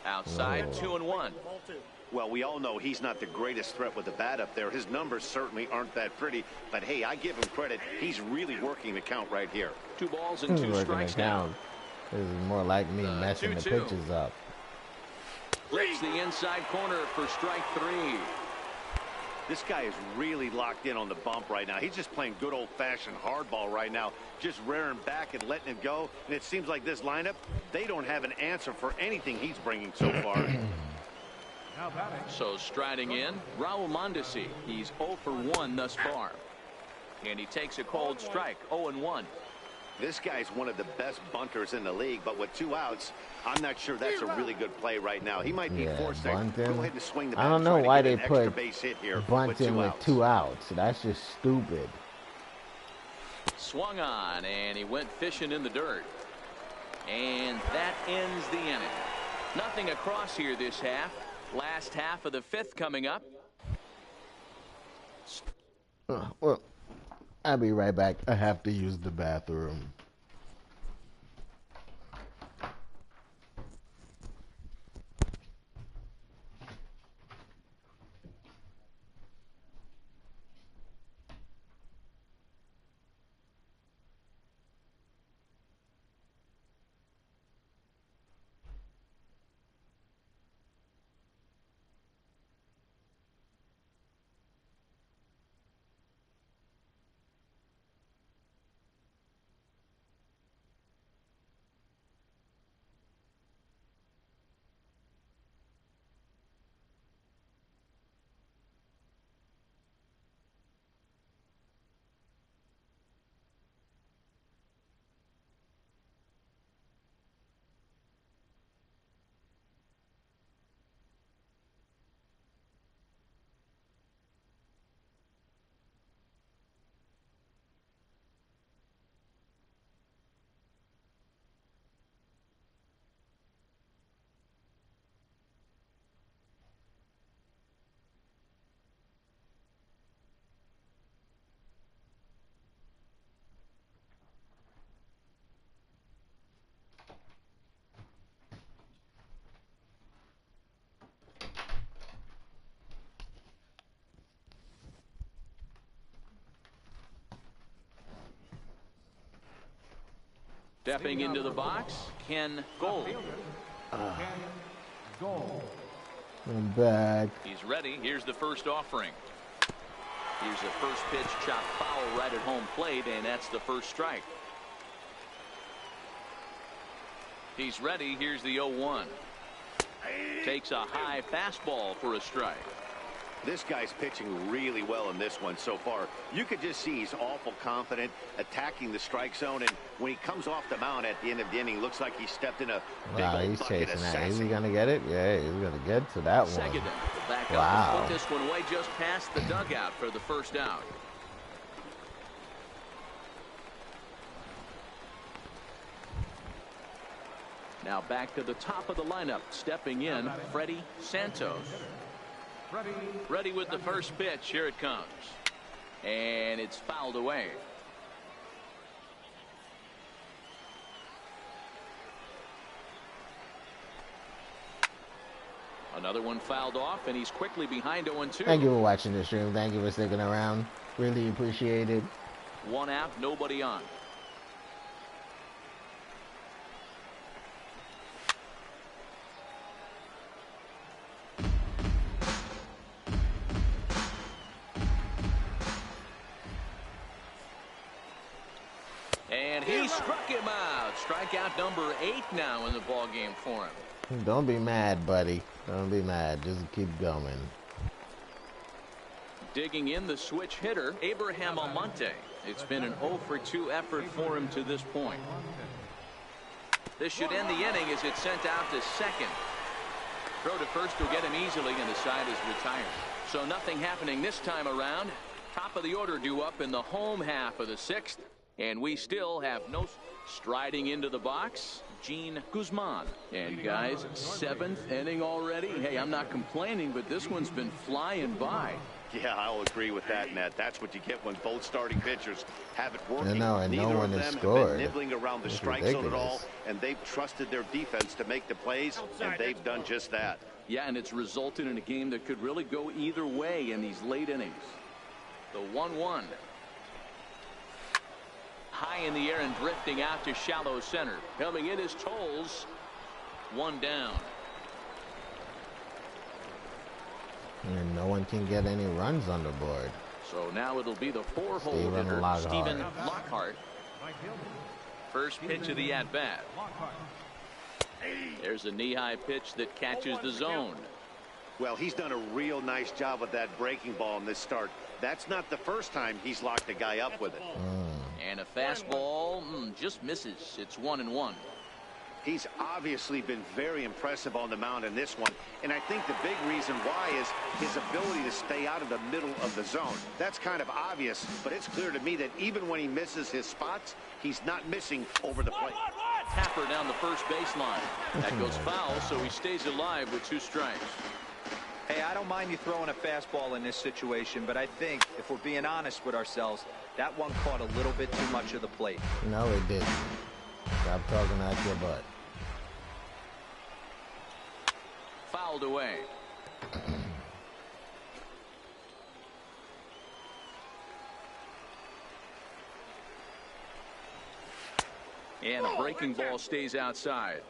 Outside, 2-1. Well, we all know he's not the greatest threat with the bat up there. His numbers certainly aren't that pretty. But, hey, I give him credit. He's really working the count right here. 2 balls and 2 strikes now. This is more like me messing the pitches up. Flips the inside corner for strike 3. This guy is really locked in on the bump right now. He's just playing good old-fashioned hardball right now, just rearing back and letting it go. And it seems like this lineup, they don't have an answer for anything he's bringing so far. So striding in, Raul Mondesi. He's 0 for 1 thus far. And he takes a cold strike, 0-1. This guy's one of the best bunters in the league, but with 2 outs, I'm not sure that's a really good play right now. He might be forced to go ahead and swing the bat. I don't know why they put base hit here bunting with 2 outs. That's just stupid. Swung on, and he went fishing in the dirt. And that ends the inning. Nothing across here this half. Last half of the 5th coming up. Well, I'll be right back. I have to use the bathroom. Stepping into the box, Ken Gold. I'm back. He's ready. Here's the first offering. Here's the first pitch, chopped foul right at home plate, and that's the first strike. He's ready. Here's the 0-1. Takes a high fastball for a strike. This guy's pitching really well in this one so far. You could just see he's awful confident attacking the strike zone, and when he comes off the mound at the end of the inning, looks like he stepped in a big old he's bucket chasing of that. sassy. Is he gonna get it? Yeah, he's gonna get to that one. Second back up Wow. and put this one way just past the dugout for the first out. Now back to the top of the lineup, stepping in, Freddie Santos. Ready with the first pitch. Here it comes. And it's fouled away. Another one fouled off, and he's quickly behind 0-2. Thank you for watching the stream. Thank you for sticking around. Really appreciate it. 1 out, nobody on. He struck him out. Strikeout number 8 now in the ball game for him. Don't be mad, buddy. Don't be mad. Just keep going. Digging in the switch hitter, Abraham Almonte. It's been an 0 for 2 effort for him to this point. This should end the inning as it's sent out to second. Throw to first will get him easily, and the side is retired. So nothing happening this time around. Top of the order due up in the home half of the 6th. And we still have no... Striding into the box, Gene Guzman. And guys, 7th inning already. Hey, I'm not complaining, but this one's been flying by. Yeah, I'll agree with that, Ned. That's what you get when both starting pitchers have it working. No, and Neither no one of has them scored. have been nibbling around the It's strike zone at ridiculous. all, and they've trusted their defense to make the plays, and they've done just that. Yeah, and it's resulted in a game that could really go either way in these late innings. The 1-1. High in the air and drifting out to shallow center. Coming in is Tolles. 1 down. And no one can get any runs on the board. So now it'll be the 4-hole Stephen hitter, Lockhart. Stephen Lockhart. First pitch of the at-bat. There's a knee-high pitch that catches the zone. Well, he's done a real nice job with that breaking ball in this start. That's not the first time he's locked a guy up with it. And a fastball just misses. It's 1-1. He's obviously been very impressive on the mound in this one, and I think the big reason why is his ability to stay out of the middle of the zone. That's kind of obvious, but it's clear to me that even when he misses his spots, he's not missing over the plate. Tapper down the first baseline. That goes foul, so he stays alive with 2 strikes. Hey, I don't mind you throwing a fastball in this situation, but I think if we're being honest with ourselves, that one caught a little bit too much of the plate. No, it didn't. Stop talking out your butt. Fouled away. And a breaking ball stays outside.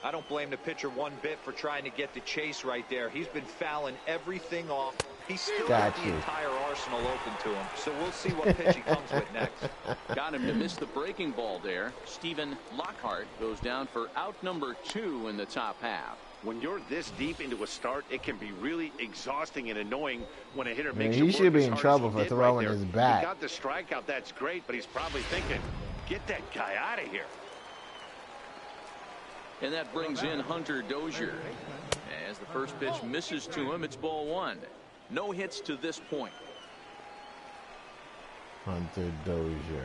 I don't blame the pitcher one bit for trying to get the chase right there. He's been fouling everything off. He's still got the entire arsenal open to him. So we'll see what pitch he comes with next. Got him to miss the breaking ball there. Stephen Lockhart goes down for out number 2 in the top half. When you're this deep into a start, it can be really exhausting and annoying when a hitter makes you he work should be as in hard trouble as for he did throwing right his there. bat. He got the strikeout, that's great, but he's probably thinking, get that guy out of here. And that brings in Hunter Dozier. As the first pitch misses to him, it's ball 1. No hits to this point. Hunter Dozier.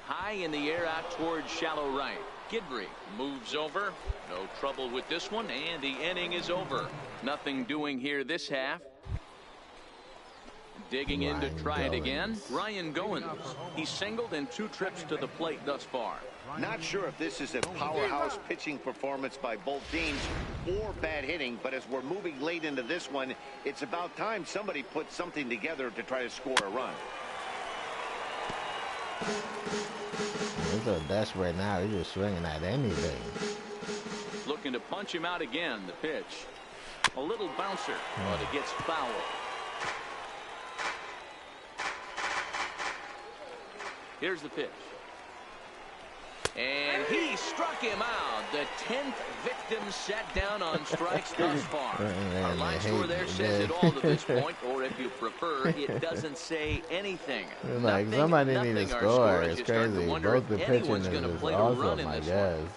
High in the air out towards shallow right. Gidry moves over. No trouble with this one, and the inning is over. Nothing doing here this half. Digging in to try it again. Ryan Goins. He's singled in 2 trips to the plate thus far. Not sure if this is a powerhouse pitching performance by both teams or bad hitting, but as we're moving late into this one, it's about time somebody put something together to try to score a run. He's so desperate now. He's just swinging at anything. Looking to punch him out again. The pitch. A little bouncer, but it gets foul. Here's the pitch. And he struck him out. The 10th victim set down on strikes thus far. Our line score there says it all to this point, or if you prefer, it doesn't say anything. Like, somebody need to score. It's crazy. Both the pitching anyone's going to is play to run awesome, in I this guess. one.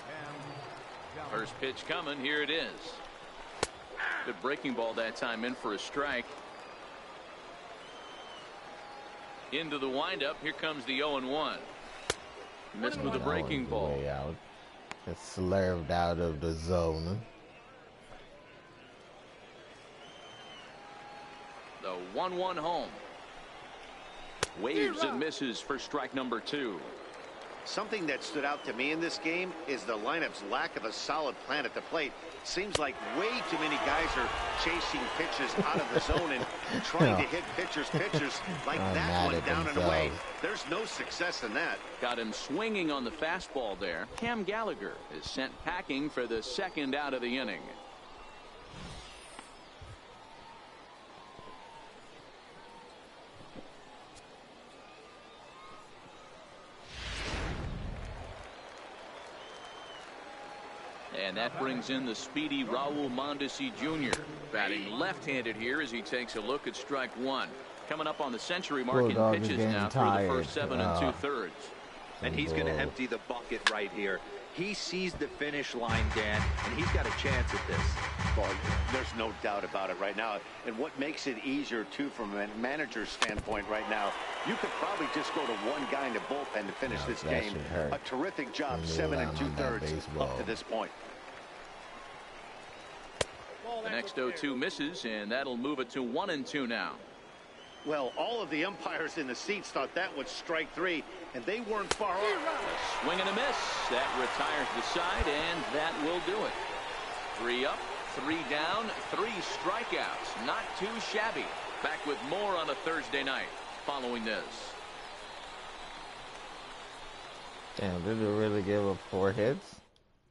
First pitch coming. Here it is. Good breaking ball that time in for a strike. Into the windup. Here comes the 0-1. Missed with a breaking ball. Way out. It's slurved out of the zone. The 1-1 home. Waves and misses for strike number 2. Something that stood out to me in this game is the lineup's lack of a solid plan at the plate. Seems like way too many guys are chasing pitches out of the zone and trying to hit pitchers like that one down and away. There's no success in that. Got him swinging on the fastball there. Cam Gallagher is sent packing for the 2nd out of the inning. And that brings in the speedy Raul Mondesi Jr. batting left-handed here as he takes a look at strike one. Coming up on the century mark in pitches now through the first 7 2/3. And he's going to empty the bucket right here. He sees the finish line, Dan, and he's got a chance at this. Well, there's no doubt about it right now. And what makes it easier, too, from a manager's standpoint right now, you could probably just go to one guy in the bullpen to finish this game. A terrific job, 7 2/3 up to this point. The next 0-2 misses, and that'll move it to 1-2 now. Well, all of the umpires in the seats thought that was strike three, and they weren't far off. A swing and a miss. That retires the side, and that will do it. 3 up, 3 down, 3 strikeouts. Not too shabby. Back with more on a Thursday night following this. Damn, did it really give up 4 hits?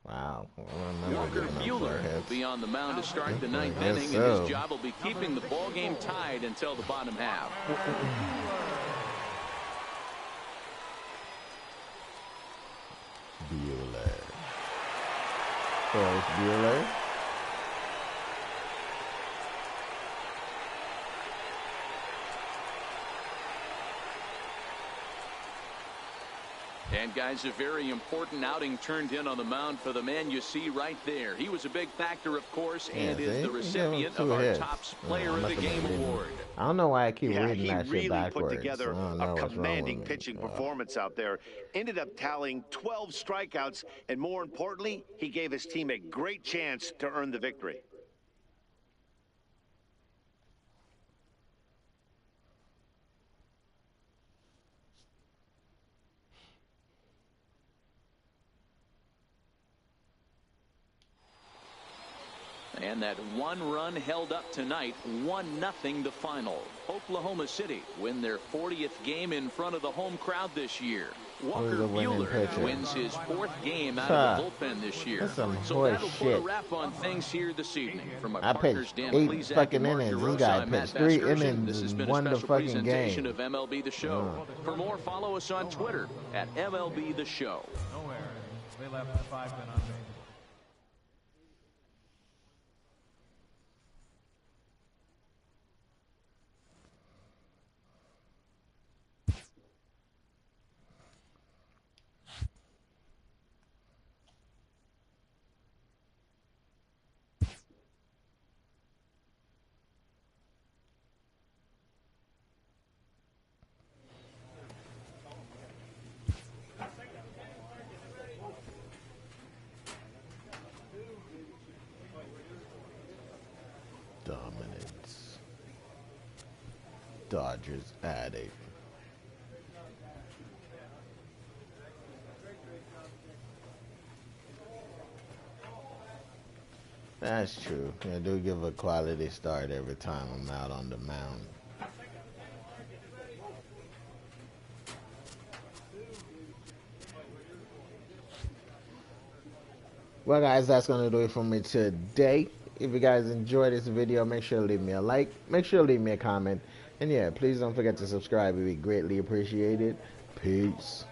Wow. Walker Buehler will be on the mound to start the 9th inning, and his job will be keeping the ball game tied until the bottom half. Buehler. First Buehler. And guys, a very important outing turned in on the mound for the man you see right there. He was a big factor, of course, and is the recipient of our Top Player of the Game award. I don't know why I keep reading that shit he really backwards. put together a commanding pitching performance out there. Ended up tallying 12 strikeouts, and more importantly, he gave his team a great chance to earn the victory. And that 1 run held up tonight, 1-0 the final. Oklahoma City win their 40th game in front of the home crowd this year. Walker Buehler wins his 4th game out of the bullpen this year. So that'll put a wrap on things here this evening. From my partners Dan Plesac and Mark DeRosa, I'm Matt Vasgersian. This has been a special presentation of MLB The Show. For more, follow us on Twitter at MLB The Show. No errors. They left 5 men on base. Dominance. Dodgers addict. That's true. I do give a quality start every time I'm out on the mound. Well, guys, that's going to do it for me today. If you guys enjoyed this video, make sure to leave me a like. Make sure to leave me a comment. And yeah, please don't forget to subscribe. It would be greatly appreciated. Peace.